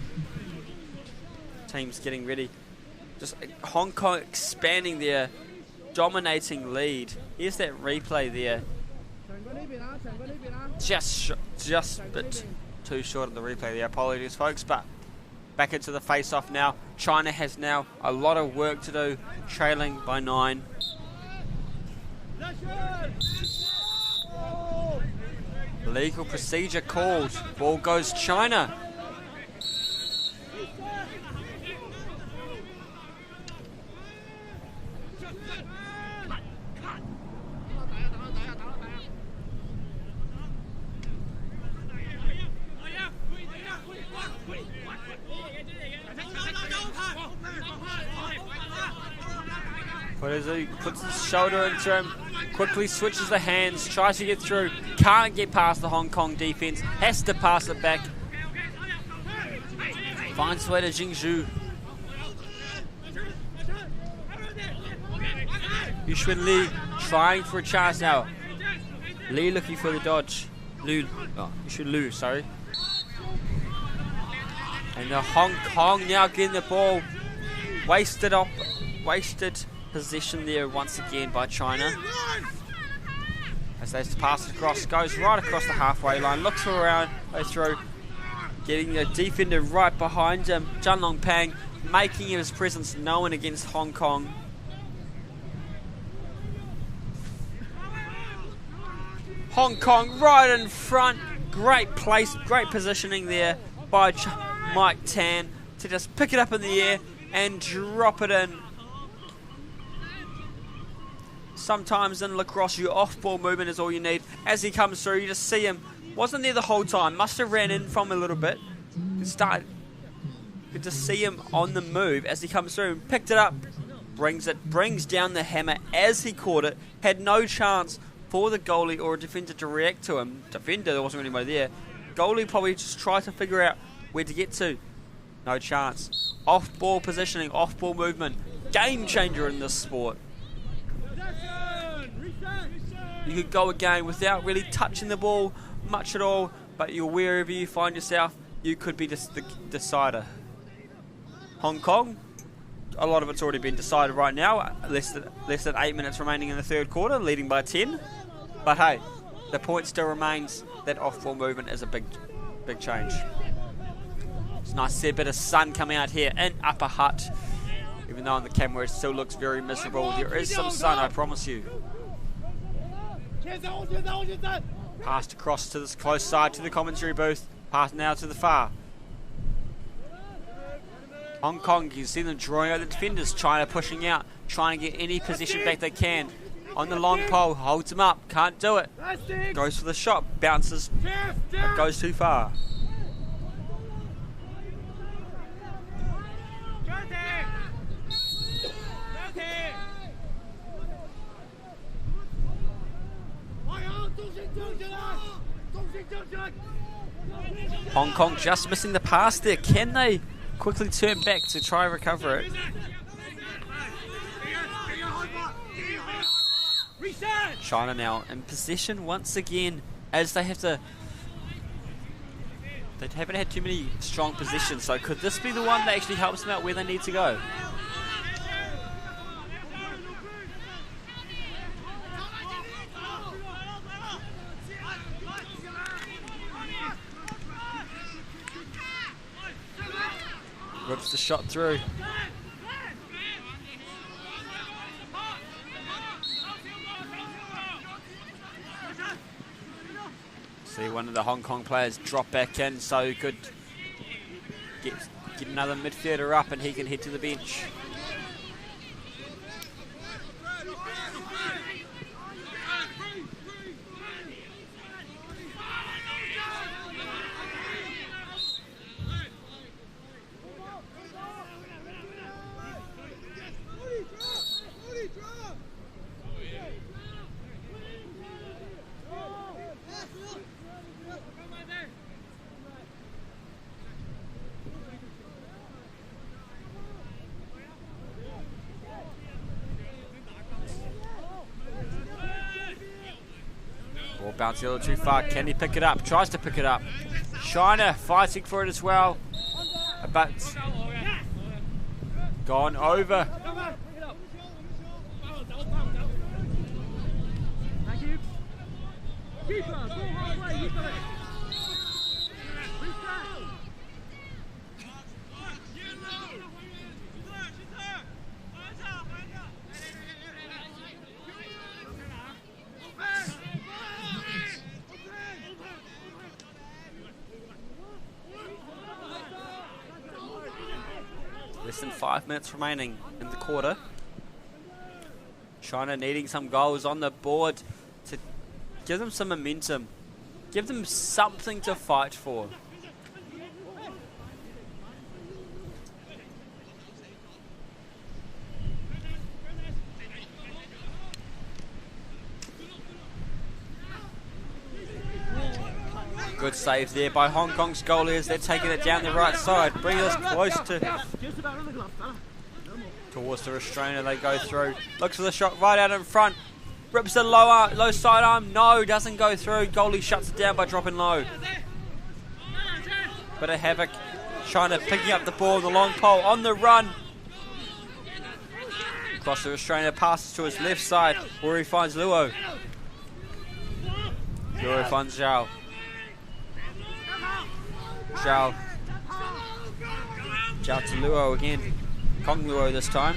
Teams getting ready. Just Hong Kong expanding their dominating lead. Here's that replay there. Just a bit too short of the replay there. Apologies, folks, but back into the face-off now. China has now a lot of work to do, trailing by 9. Legal procedure called. Ball goes China. Puts his shoulder into him, quickly switches the hands, tries to get through, can't get past the Hong Kong defense, has to pass it back. Finds way to Jingzhu. Yuxuan Li trying for a chance now. Li looking for the dodge. Yuxuan Lu, sorry. And the Hong Kong now getting the ball. Wasted possession there once again by China. As they pass it across, goes right across the halfway line, looks around, goes through, getting the defender right behind him. Zhang Longpang making his presence known against Hong Kong. Hong Kong right in front. Great place, great positioning there by Mike Tan to just pick it up in the air and drop it in. Sometimes in lacrosse, your off-ball movement is all you need. As he comes through, you just see him. Wasn't there the whole time. Must have ran in from a little bit. Good to see him on the move as he comes through. Picked it up. Brings down the hammer as he caught it. Had no chance for the goalie or a defender to react to him. Defender, there wasn't anybody there. Goalie probably just tried to figure out where to get to. No chance. Off-ball positioning, off-ball movement. Game changer in this sport. You could go a game without really touching the ball much at all, but wherever you find yourself, you could be the decider. Hong Kong, a lot of it's already been decided right now. Less than 8 minutes remaining in the third quarter, leading by 10. But hey, the point still remains that off-ball movement is a big change. It's nice to see a bit of sun coming out here in Upper Hutt. Even though on the camera it still looks very miserable, there is some sun, I promise you. Passed across to this close side to the commentary booth. Pass now to the far. Hong Kong, you can see them drawing out the defenders. China pushing out, trying to get any possession back they can. On the long pole, holds him up, can't do it. Goes for the shot, bounces, but goes too far. Hong Kong just missing the pass there. Can they quickly turn back to try and recover it? China now in possession once again, as they haven't had too many strong positions, so could this be the one that actually helps them out where they need to go? Rips the shot through. See one of the Hong Kong players drop back in, so he could get another midfielder up and he can head to the bench. Ball bouncing a little too far. Can he pick it up? Tries to pick it up. China fighting for it as well. But gone over. Less than 5 minutes remaining in the quarter. China needing some goals on the board to give them some momentum. Give them something to fight for. Good save there by Hong Kong's goalie as they're taking it down the right side, bringing us close towards the restrainer. They go through, looks for the shot right out in front, rips the low side arm, no, doesn't go through. Goalie shuts it down by dropping low. Bit of havoc. China picking up the ball in the long pole on the run. Across the restrainer, passes to his left side where he finds Luo. Luo finds Zhao. Zhao to Luo again. Kong Luo this time.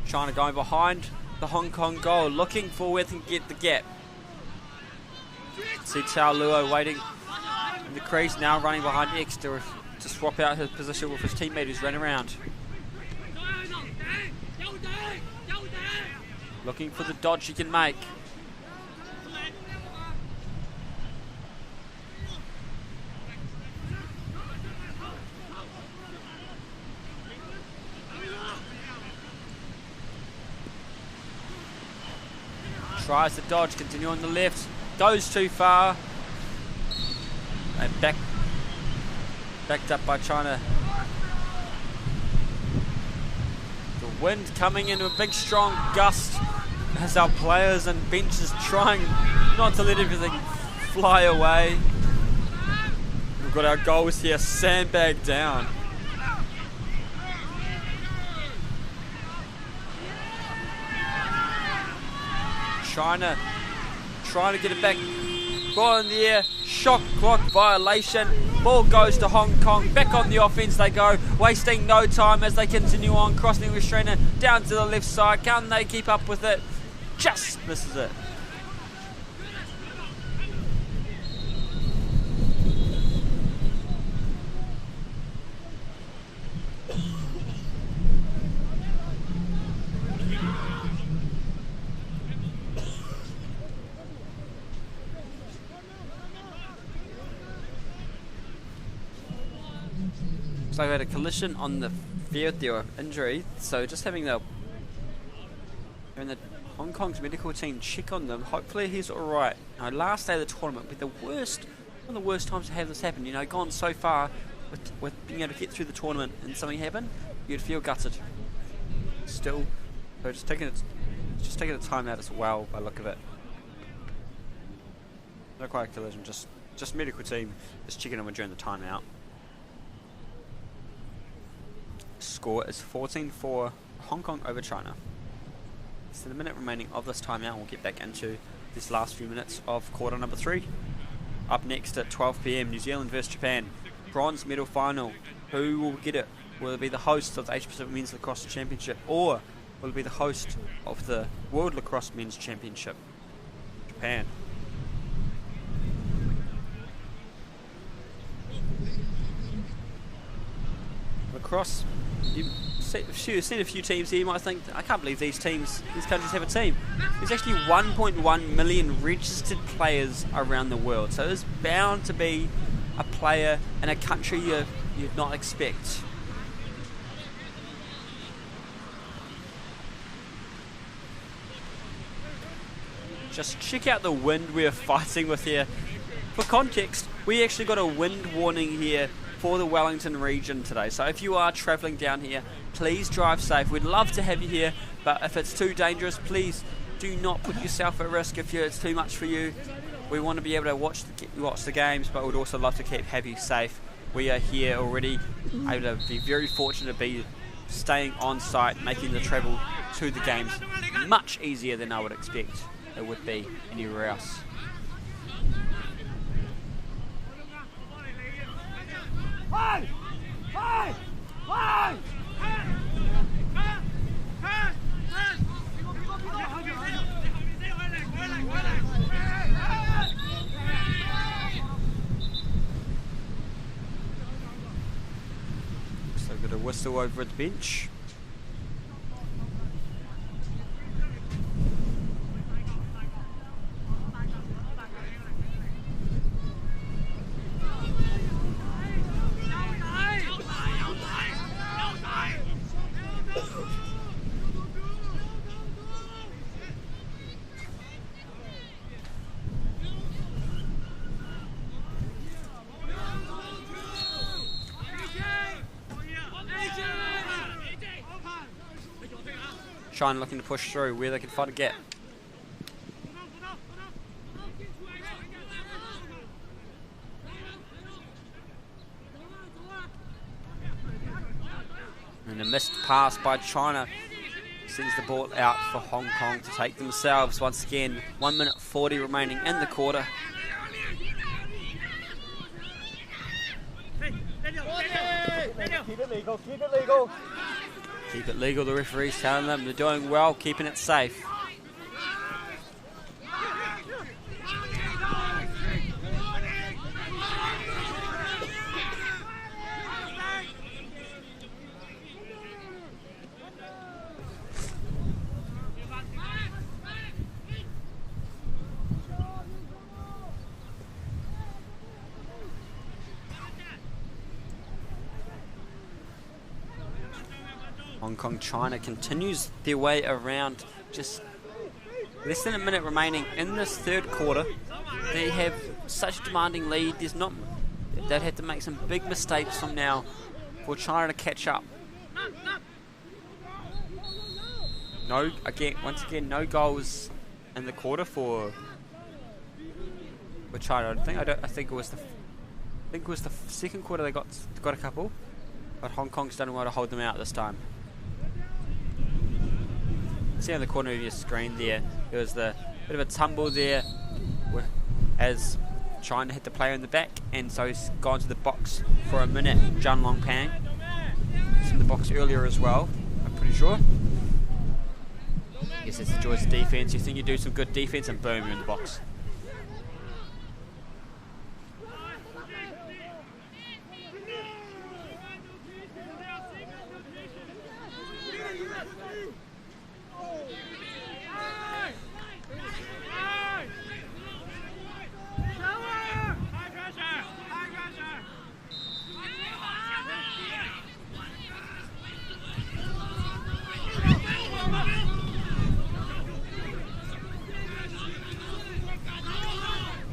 China going behind the Hong Kong goal, looking for where they can get the gap. See Tao Luo waiting in the crease, now running behind X to swap out his position with his teammate who's run around. Looking for the dodge he can make. Tries to dodge, continue on the left, goes too far, and backed up by China. The wind coming in a big strong gust as our players and benches trying not to let everything fly away. We've got our goals here sandbagged down. China trying to get it back. Ball in the air. Shot clock violation. Ball goes to Hong Kong. Back on the offense they go. Wasting no time as they continue on. Crossing the restrainer down to the left side. Can they keep up with it? Just misses it. So we had a collision on the field there, injury. So just having the Hong Kong's medical team check on them. Hopefully he's all right. Now, last day of the tournament, with one of the worst times to have this happen. You know, gone so far with being able to get through the tournament and something happen, you'd feel gutted. Still, so just taking a time out as well by look of it. Not quite a collision, just medical team just checking on during the timeout. Score is 14-4 Hong Kong over China. So the minute remaining of this timeout, we'll get back into this last few minutes of quarter number 3. Up next at 12 PM, New Zealand versus Japan. Bronze medal final. Who will get it? Will it be the host of the Asia Pacific Men's Lacrosse Championship, or will it be the host of the World Lacrosse Men's Championship? Japan. Lacrosse, you've seen a few teams here. You might think, I can't believe these countries have a team. There's actually 1.1 million registered players around the world, so there's bound to be a player in a country you'd not expect. Just check out the wind we're fighting with here. For context, we actually got a wind warning here for the Wellington region today. So if you are travelling down here, please drive safe. We'd love to have you here, but if it's too dangerous, please do not put yourself at risk if it's too much for you. We want to be able to watch the games, but we'd also love to have you safe. We are here already, able to be very fortunate to be staying on site, making the travel to the games much easier than I would expect it would be anywhere else. So got a whistle over at the bench. China looking to push through where they can find a gap. And a missed pass by China sends the ball out for Hong Kong to take themselves once again. 1 minute 40 remaining in the quarter. Keep it legal, keep it legal. Keep it legal, the referee's telling them. They're doing well, keeping it safe. Hong Kong, China continues their way around. Just less than a minute remaining in this third quarter. They have such a demanding lead. They'd have to make some big mistakes from now for China to catch up. Once again, no goals in the quarter for China. I think it was the second quarter they got a couple, but Hong Kong's done well to hold them out this time. See on the corner of your screen there was the bit of a tumble there as China hit the player in the back, and so he's gone to the box for a minute. Zhang Longpang. He's in the box earlier as well, I'm pretty sure. Yes, it's the joys of defense. You think you do some good defense, and boom, you're in the box.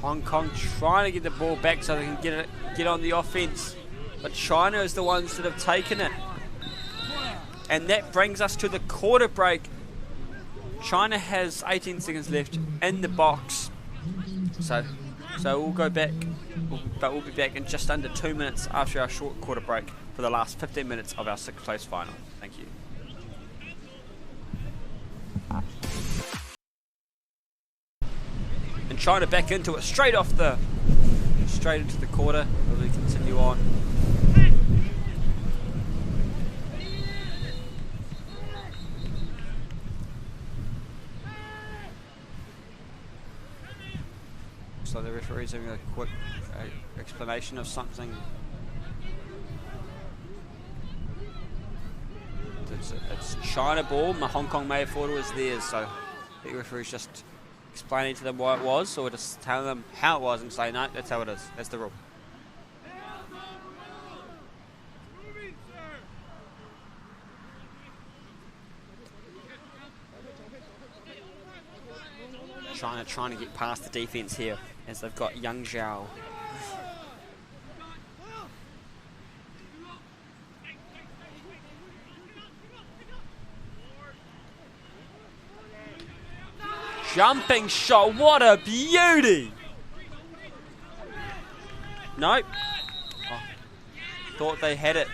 Hong Kong trying to get the ball back so they can get on the offense, but China is the ones that have taken it. And that brings us to the quarter break. China has 18 seconds left in the box, so we'll go back, but we'll be back in just under 2 minutes after our short quarter break for the last 15 minutes of our sixth place final. Thank you. And China back into it straight into the quarter. Will we continue on? So the referee's having a quick explanation of something. It's China ball. Hong Kong may have thought it was theirs, so the referee's just explaining to them why it was, or just telling them how it was and saying, no, that's how it is. That's the rule. China trying to get past the defense here as they've got Yang Zhao. Jumping shot, what a beauty! Nope. Oh, thought they had it.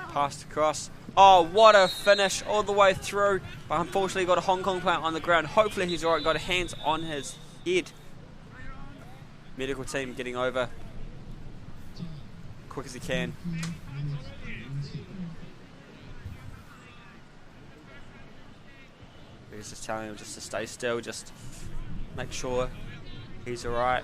Passed across. Oh, what a finish all the way through. But unfortunately got a Hong Kong player on the ground. Hopefully he's alright, got hands on his head. Medical team getting over quick as he can. He's just telling him just to stay still, just make sure he's alright.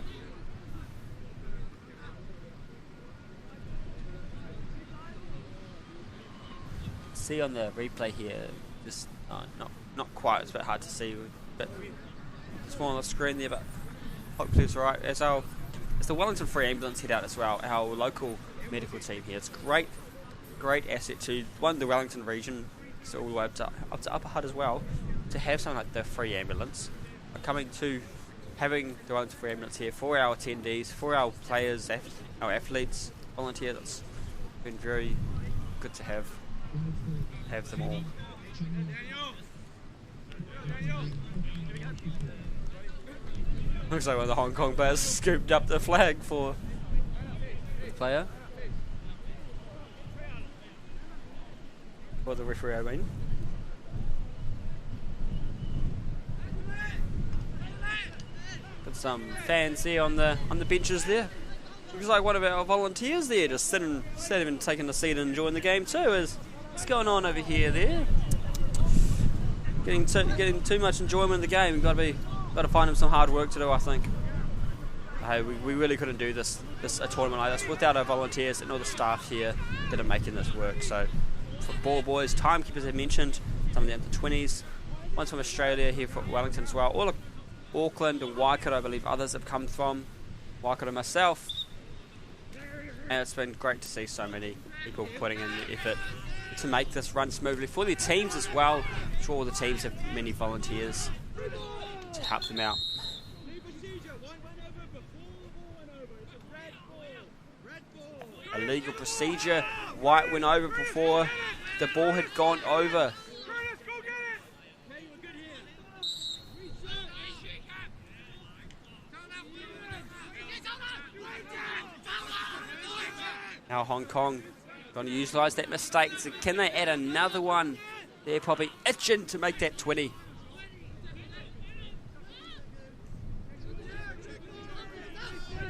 See on the replay here, just not quite, it's a bit hard to see, but it's more on the screen there, but hopefully it's alright. It's the Wellington Free Ambulance head out as well, our local medical team here. It's great asset to the Wellington region, so all the way up to Upper Hutt as well, to have something like the free ambulance. Coming to having the Wellington Free Ambulance here for our attendees, for our players, our athletes, volunteers. It's been very good to have them all. Looks like one of the Hong Kong players scooped up the flag for the player. For the referee, I mean. Got some fans there on the benches there. Looks like one of our volunteers there just sitting and taking a seat and enjoying the game too. What's going on over here there? Getting too much enjoyment in the game. We've got to find him some hard work to do, I think. Hey, we really couldn't do a tournament like this without our volunteers and all the staff here that are making this work. So for ball boys, timekeepers I mentioned, some of the under-20s, one's from Australia here for Wellington as well. All of Auckland and Waikato, I believe others have come from. Waikato myself. And it's been great to see so many people putting in the effort to make this run smoothly for their teams as well. I'm sure all the teams have many volunteers to help them out. Illegal procedure. White went over before the ball had gone over. Now Hong Kong going to utilise that mistake. So can they add another one? They're probably itching to make that 20.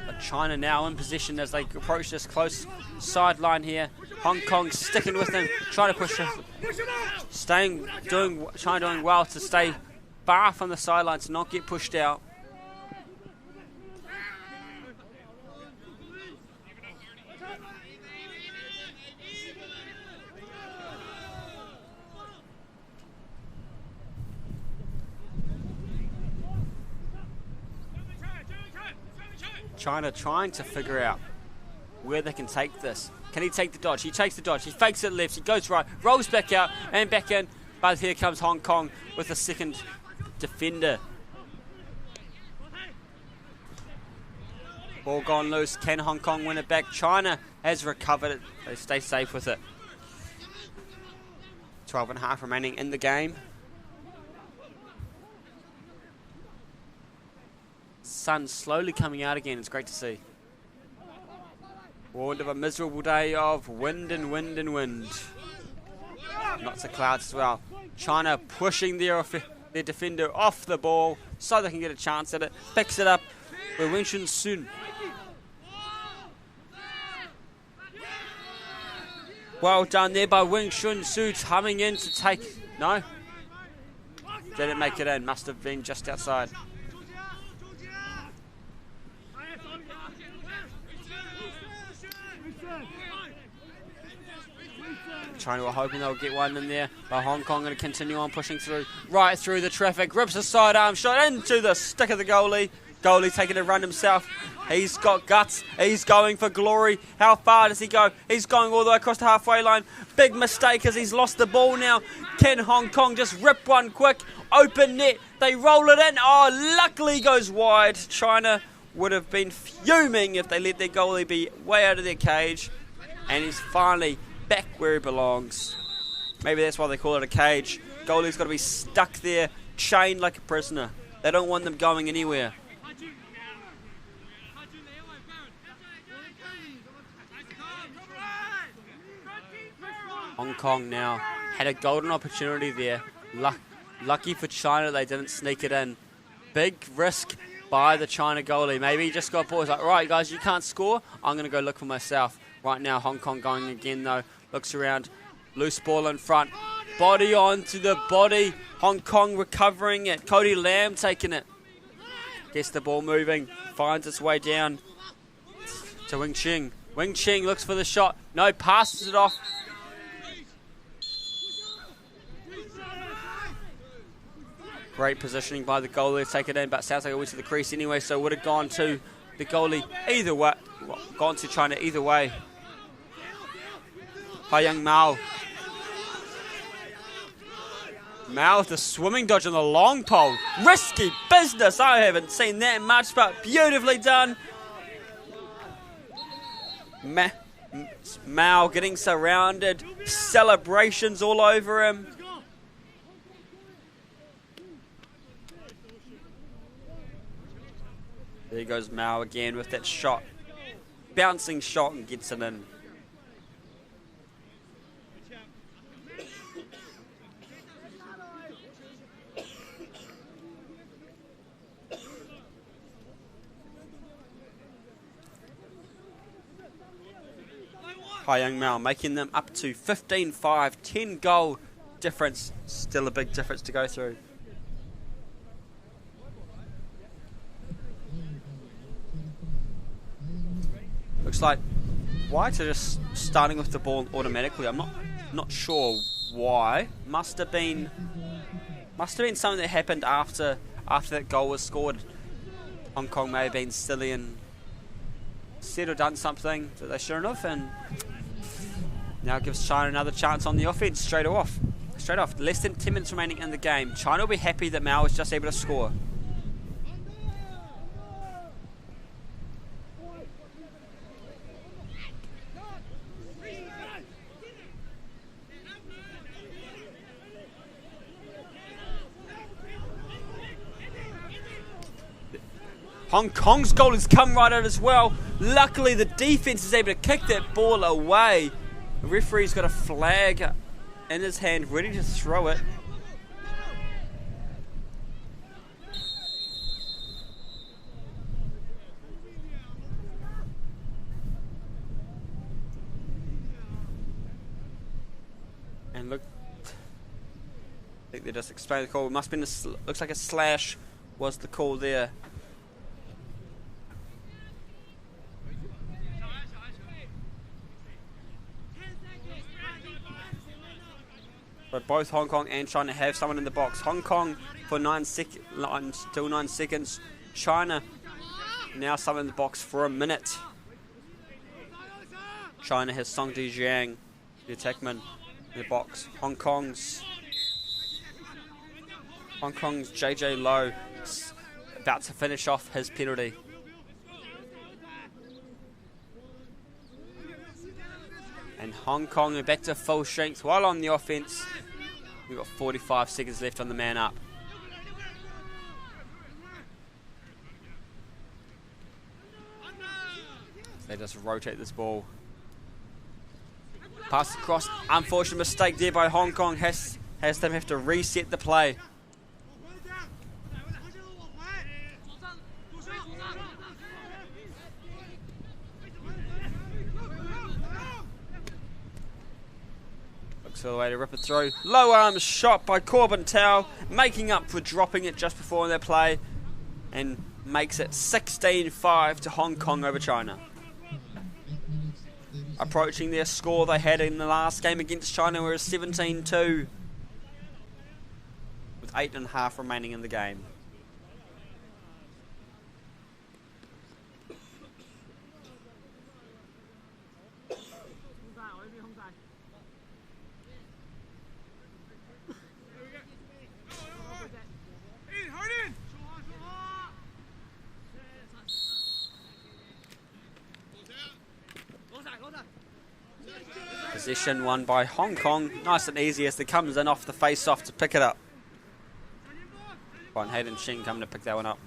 But China now in position as they approach this close sideline here. Hong Kong sticking with them, trying to push them. China doing well to stay far from the sideline to not get pushed out. China trying to figure out where they can take this. Can he take the dodge? He takes the dodge. He fakes it left. He goes right. Rolls back out and back in. But here comes Hong Kong with a second defender. Ball gone loose. Can Hong Kong win it back? China has recovered it. They stay safe with it. 12.5 remaining in the game. Sun slowly coming out again. It's great to see. Warned of a miserable day of wind and wind and wind. Lots of clouds as well. China pushing their defender off the ball so they can get a chance at it. Picks it up with Wellington soon. Well done there by Wing Chun Su, coming in to take... No? Didn't make it in. Must have been just outside. China were hoping they'll get one in there, but Hong Kong going to continue on pushing through, right through the traffic, rips a sidearm shot into the stick of the goalie. Goalie taking a run himself. He's got guts. He's going for glory. How far does he go? He's going all the way across the halfway line. Big mistake as he's lost the ball now. Can Hong Kong just rip one quick? Open net. They roll it in. Oh, luckily goes wide. China would have been fuming if they let their goalie be way out of their cage. And he's finally back where he belongs. Maybe that's why they call it a cage. Goalie's got to be stuck there, chained like a prisoner. They don't want them going anywhere. Hong Kong now had a golden opportunity there. Lucky for China they didn't sneak it in. Big risk by the China goalie. Maybe he just got bored. He's like, right guys, you can't score. I'm going to go look for myself. Right now Hong Kong going again though. Looks around. Loose ball in front. Body onto the body. Hong Kong recovering it. Cody Lam taking it. Gets the ball moving. Finds its way down to Wing Ching. Wing Ching looks for the shot. No, passes it off. Great positioning by the goalie to take it in, but sounds like it went to the crease anyway, so it would have gone to the goalie either way. Gone to China either way. Young Mao. Mao with the swimming dodge on the long pole. Risky business. I haven't seen that much, but beautifully done. Mao getting surrounded. Celebrations all over him. There goes Mao again with that shot. Bouncing shot and gets it in. Young Mao making them up to 15-5, 10 goal difference. Still a big difference to go through. Looks like Whites are just starting with the ball automatically. I'm not sure why. Must have been something that happened after that goal was scored. Hong Kong may have been silly and said or done something that they shouldn't have, and now gives China another chance on the offense straight off. Less than 10 minutes remaining in the game. China will be happy that Mao was just able to score. Hong Kong's goal has come right out as well. Luckily, the defense is able to kick that ball away. The referee's got a flag in his hand, ready to throw it. And look, I think they just explained the call. It must have been looks like a slash was the call there. But both Hong Kong and China have someone in the box. Hong Kong for still 9 seconds. China now someone in the box for a minute. China has Song Di Jiang, the attackman, in the box. Hong Kong's JJ Low about to finish off his penalty. And Hong Kong are back to full strength while on the offense. We've got 45 seconds left on the man up. They just rotate this ball. Pass across. Unfortunate mistake there by Hong Kong. Has them have to reset the play. So the way to rip it through. Low arm shot by Corbin Tao, making up for dropping it just before their play, and makes it 16-5 to Hong Kong over China. Approaching their score they had in the last game against China, where it was 17-2, with 8.5 remaining in the game. Possession won by Hong Kong. Nice and easy as it comes in off the face-off to pick it up. Bon Hayden Shing coming to pick that one up.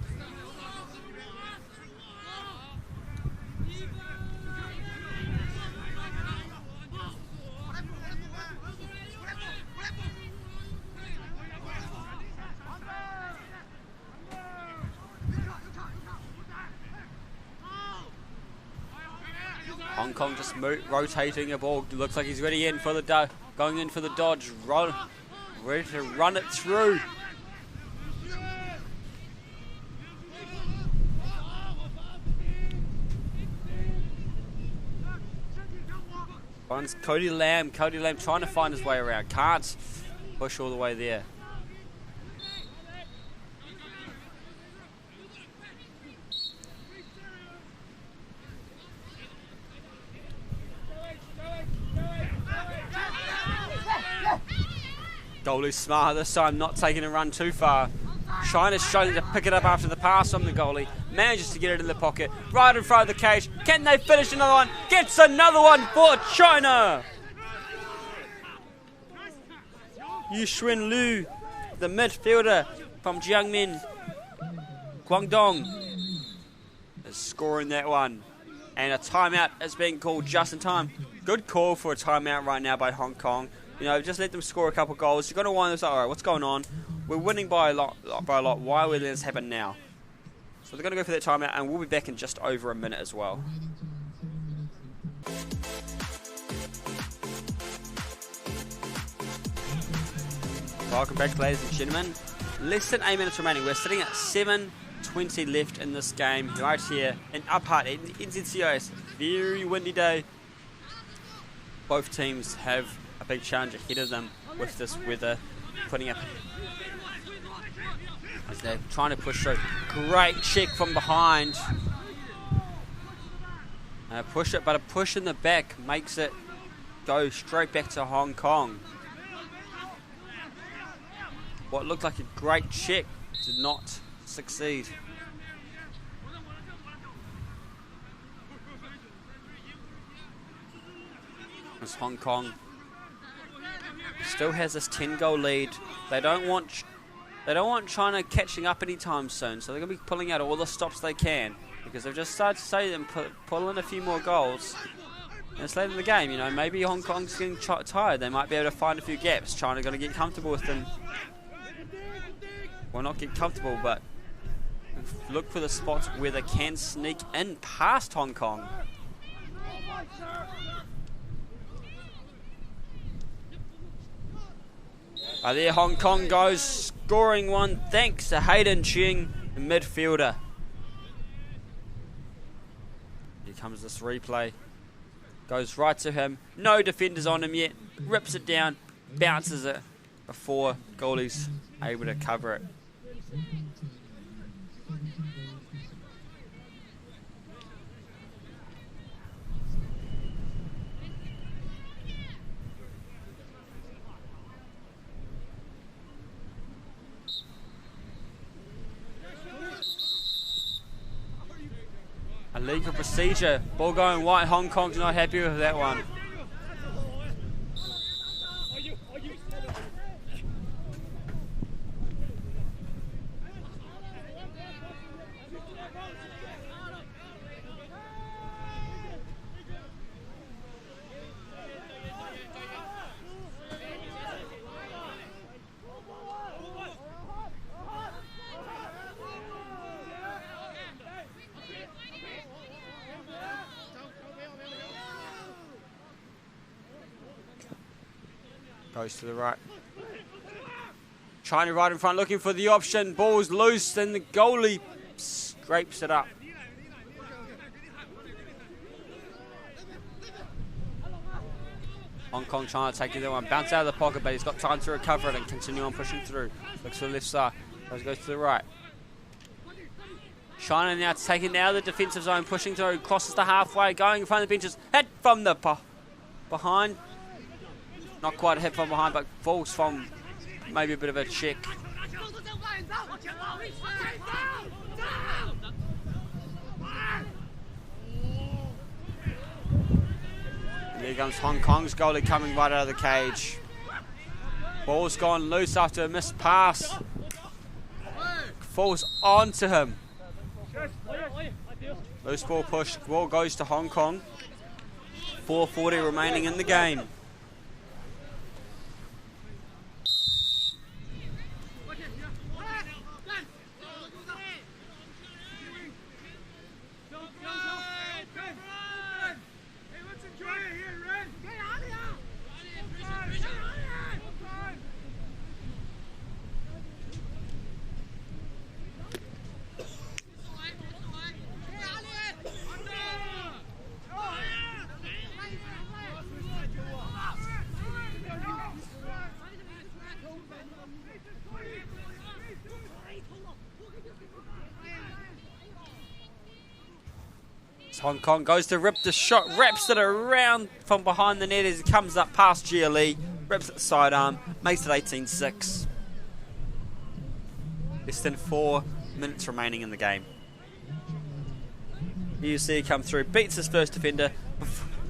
Hong Kong just rotating a ball. Looks like he's ready in for the going in for the dodge. Ready to run it through. Finds Cody Lamb. Cody Lamb trying to find his way around. Can't push all the way there. Goalie's smart this time, not taking a run too far. China's struggling to pick it up after the pass from the goalie. Manages to get it in the pocket, right in front of the cage. Can they finish another one? Gets another one for China! Yuxuan Liu, the midfielder from Jiangmen, Guangdong, is scoring that one. And a timeout is being called just in time. Good call for a timeout right now by Hong Kong. You know, just let them score a couple goals. You've got to wind this up. All right, what's going on? We're winning by a lot. Why are we letting this happen now? So they're going to go for that timeout, and we'll be back in just over a minute as well. Welcome back, ladies and gentlemen. Less than 8 minutes remaining. We're sitting at 7:20 left in this game right here in Uphat in NZCIS. Very windy day. Both teams have a big challenge ahead of them with this weather, putting up as they're trying to push through. Great check from behind. Push it, but a push in the back makes it go straight back to Hong Kong. What looked like a great check did not succeed. As Hong Kong still has this 10-goal lead, they don't want China catching up anytime soon, so they're going to be pulling out all the stops they can, because they've just started to say them pull in a few more goals. And it's late in the game, you know, maybe Hong Kong's getting tired. They might be able to find a few gaps. China going to get comfortable with them. Well, not get comfortable, but look for the spots where they can sneak in past Hong Kong. There Hong Kong goes, scoring one thanks to Hayden Cheng, the midfielder. Here comes this replay. Goes right to him. No defenders on him yet. Rips it down, bounces it before goalie's able to cover it. A legal procedure. Ball going wide. Hong Kong's not happy with that one. Goes to the right. China right in front, looking for the option. Ball's loose, and the goalie scrapes it up. Hong Kong trying to take that one. Bounce out of the pocket, but he's got time to recover it and continue on pushing through. Looks to the left side. Goes to the right. China now taking out of the defensive zone, pushing through, crosses the halfway, going in front of the benches. Hit from the behind. Not quite a hit from behind, but falls from maybe a bit of a check. And there comes Hong Kong's goalie coming right out of the cage. Ball's gone loose after a missed pass. Falls onto him. Loose ball push. Ball goes to Hong Kong. 4:40 remaining in the game. Hong Kong goes to rip the shot, wraps it around from behind the net as it comes up past GLE, rips it sidearm, makes it 18-6. Less than 4 minutes remaining in the game. Here you see it come through, beats his first defender.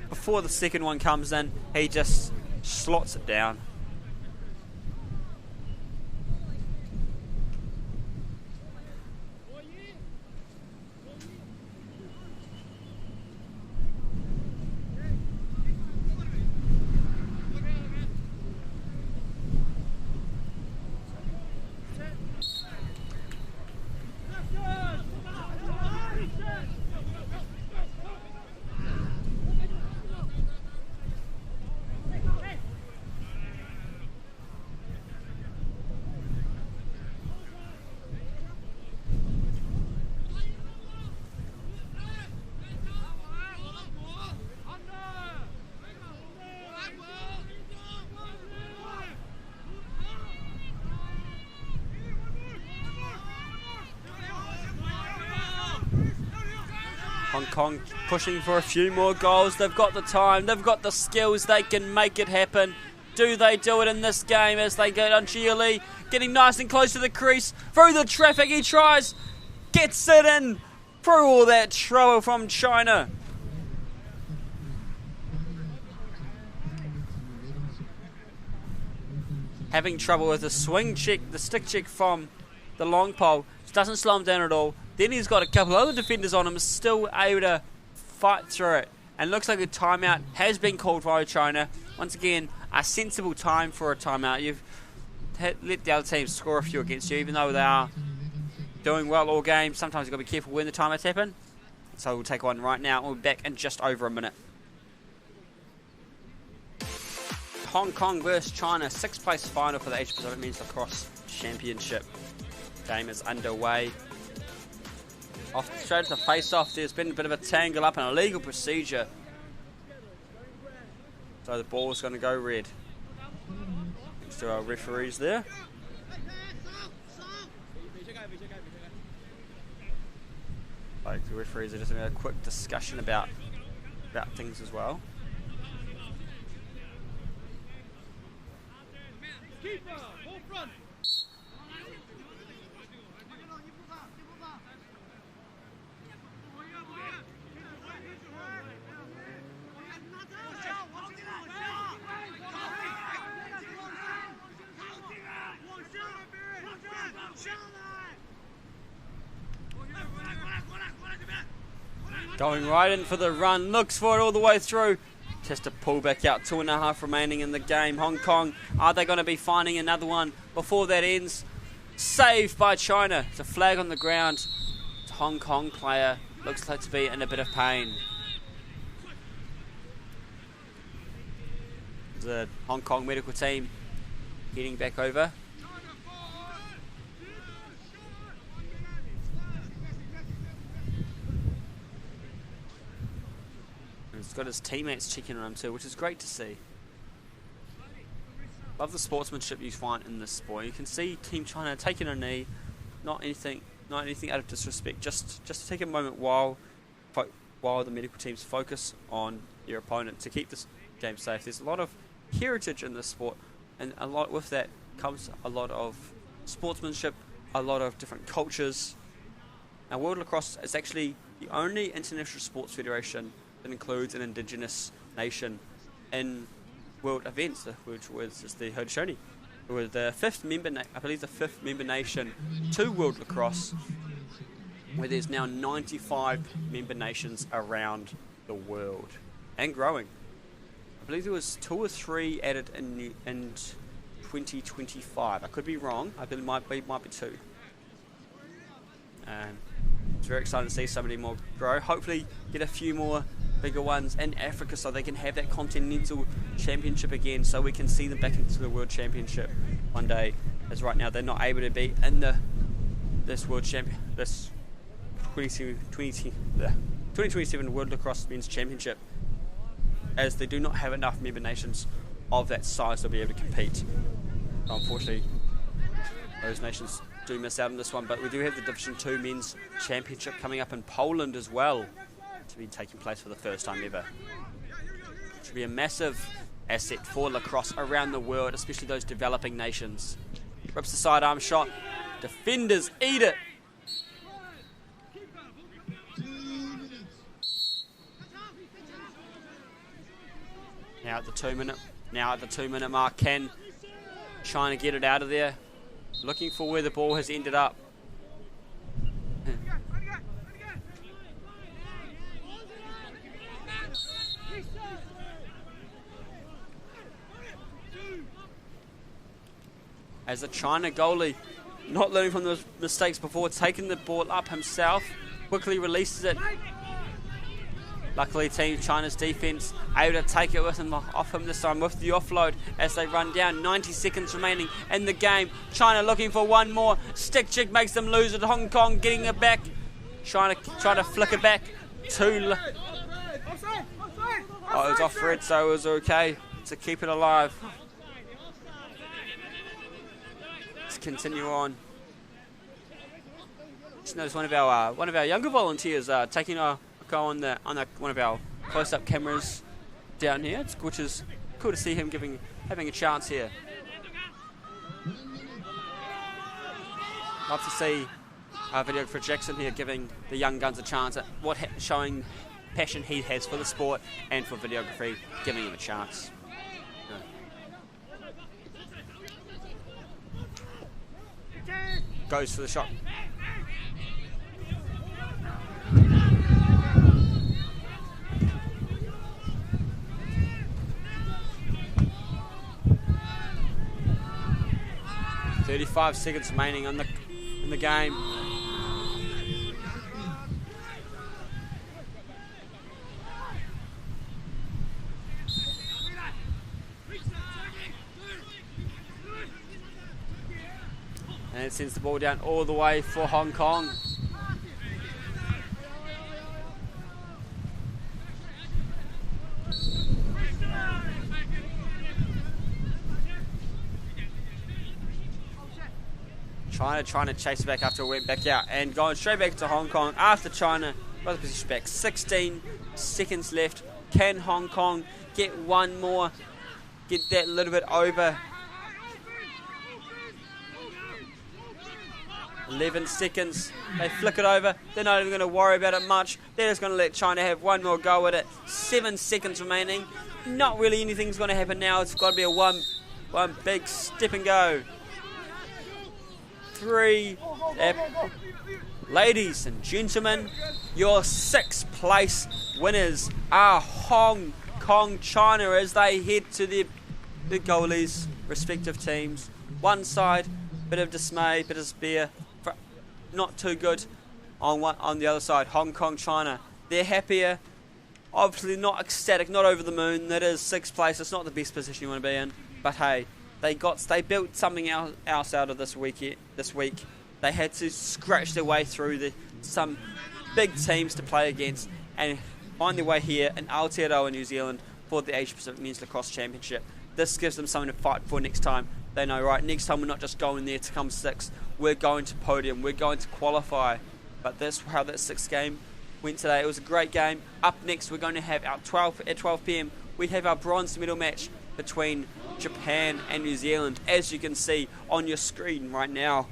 Before the second one comes in, he just slots it down. Hong Kong pushing for a few more goals. They've got the time, they've got the skills, they can make it happen. Do they do it in this game as they go on Chia Lee, getting nice and close to the crease, through the traffic, he tries, gets it in, through all that trouble from China. Having trouble with the swing check, the stick check from the long pole, doesn't slow him down at all. Then he's got a couple other defenders on him, still able to fight through it. And looks like a timeout has been called by China. Once again, a sensible time for a timeout. You've let the other team score a few against you, even though they are doing well all game. Sometimes you've got to be careful when the timeouts happen. So we'll take one right now. We'll be back in just over a minute. Hong Kong versus China, 6th place final for the Asia Pacific Men's Lacrosse Championship. Game is underway. Straight to face-off, there's been a bit of a tangle up, an illegal procedure. So the ball's going to go red. Thanks to our referees there. Like the referees are just having a quick discussion about things as well. Going right in for the run, looks for it all the way through. Just to pull back out, 2.5 remaining in the game. Hong Kong, are they going to be finding another one before that ends? Saved by China. It's a flag on the ground. It's a Hong Kong player. Looks like to be in a bit of pain. The Hong Kong medical team heading back over. He's got his teammates checking on him too, which is great to see. Love the sportsmanship you find in this sport. You can see Team China taking a knee, not anything out of disrespect. Just to take a moment while the medical teams focus on your opponent to keep this game safe. There's a lot of heritage in this sport, and a lot with that comes a lot of sportsmanship, a lot of different cultures. Now, World Lacrosse is actually the only international sports federation that includes an indigenous nation in world events, which is the Haudenosaunee. We're the fifth member, I believe, the fifth member nation to World Lacrosse, where there's now 95 member nations around the world and growing. I believe there was 2 or 3 added in 2025. I could be wrong. I believe it might be 2. It's very exciting to see so many more grow. Hopefully, get a few more bigger ones in Africa so they can have that continental championship again, so we can see them back into the world championship one day. As right now they're not able to be in this 2027 World Lacrosse Men's Championship, as they do not have enough member nations of that size to be able to compete. Unfortunately, those nations do miss out on this one, but we do have the Division 2 Men's Championship coming up in Poland as well, to be taking place for the first time ever. It should be a massive asset for lacrosse around the world, especially those developing nations. Rips the sidearm shot. Defenders eat it. Now at the 2-minute mark, can China get it out of there? Looking for where the ball has ended up. As the China goalie, not learning from those mistakes before, taking the ball up himself, quickly releases it. Luckily, Team China's defense able to take it with him, off him this time with the offload as they run down. 90 seconds remaining in the game. China looking for one more. Stick check makes them lose it. Hong Kong getting it back. China trying to flick it back. Oh, it was off red, so it was okay to keep it alive. Let's continue on. Just noticed one of our younger volunteers taking a go on one of our close-up cameras down here, which is cool to see him having a chance here. Love to see videographer Jackson here giving the young guns a chance at showing passion he has for the sport and for videography, giving him a chance. Goes for the shot. "35 seconds remaining in the game." And it sends the ball down all the way for Hong Kong. China trying to chase it back after it went back out, and going straight back to Hong Kong after China got the position back. 16 seconds left. Can Hong Kong get one more? Get that little bit over? 11 seconds. They flick it over. They're not even going to worry about it much. They're just going to let China have one more go at it. 7 seconds remaining. Not really anything's going to happen now. It's got to be a one big step and go. 3. Ladies and gentlemen, your 6th place winners are Hong Kong China as they head to the goalies' respective teams. One side, bit of dismay, bit of despair. Not too good on the other side. Hong Kong China, they're happier, obviously not ecstatic, not over the moon. That is 6th place. It's not the best position you want to be in, but hey, they built something else out of this week. They had to scratch their way through some big teams to play against and find their way here in Aotearoa, New Zealand, for the Asia Pacific Men's Lacrosse Championship. This gives them something to fight for next time. They know, right, next time we're not just going there to come 6th, we're going to podium, we're going to qualify. But that's how that 6th game went today. It was a great game. Up next, we're going to have at 12 p.m, we have our bronze medal match between Japan and New Zealand, as you can see on your screen right now,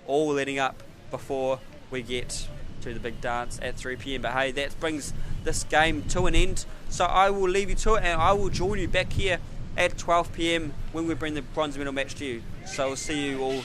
all leading up before we get to the big dance at 3 p.m. But hey, that brings this game to an end. So I will leave you to it, and I will join you back here at 12 p.m. when we bring the bronze medal match to you. So we'll see you all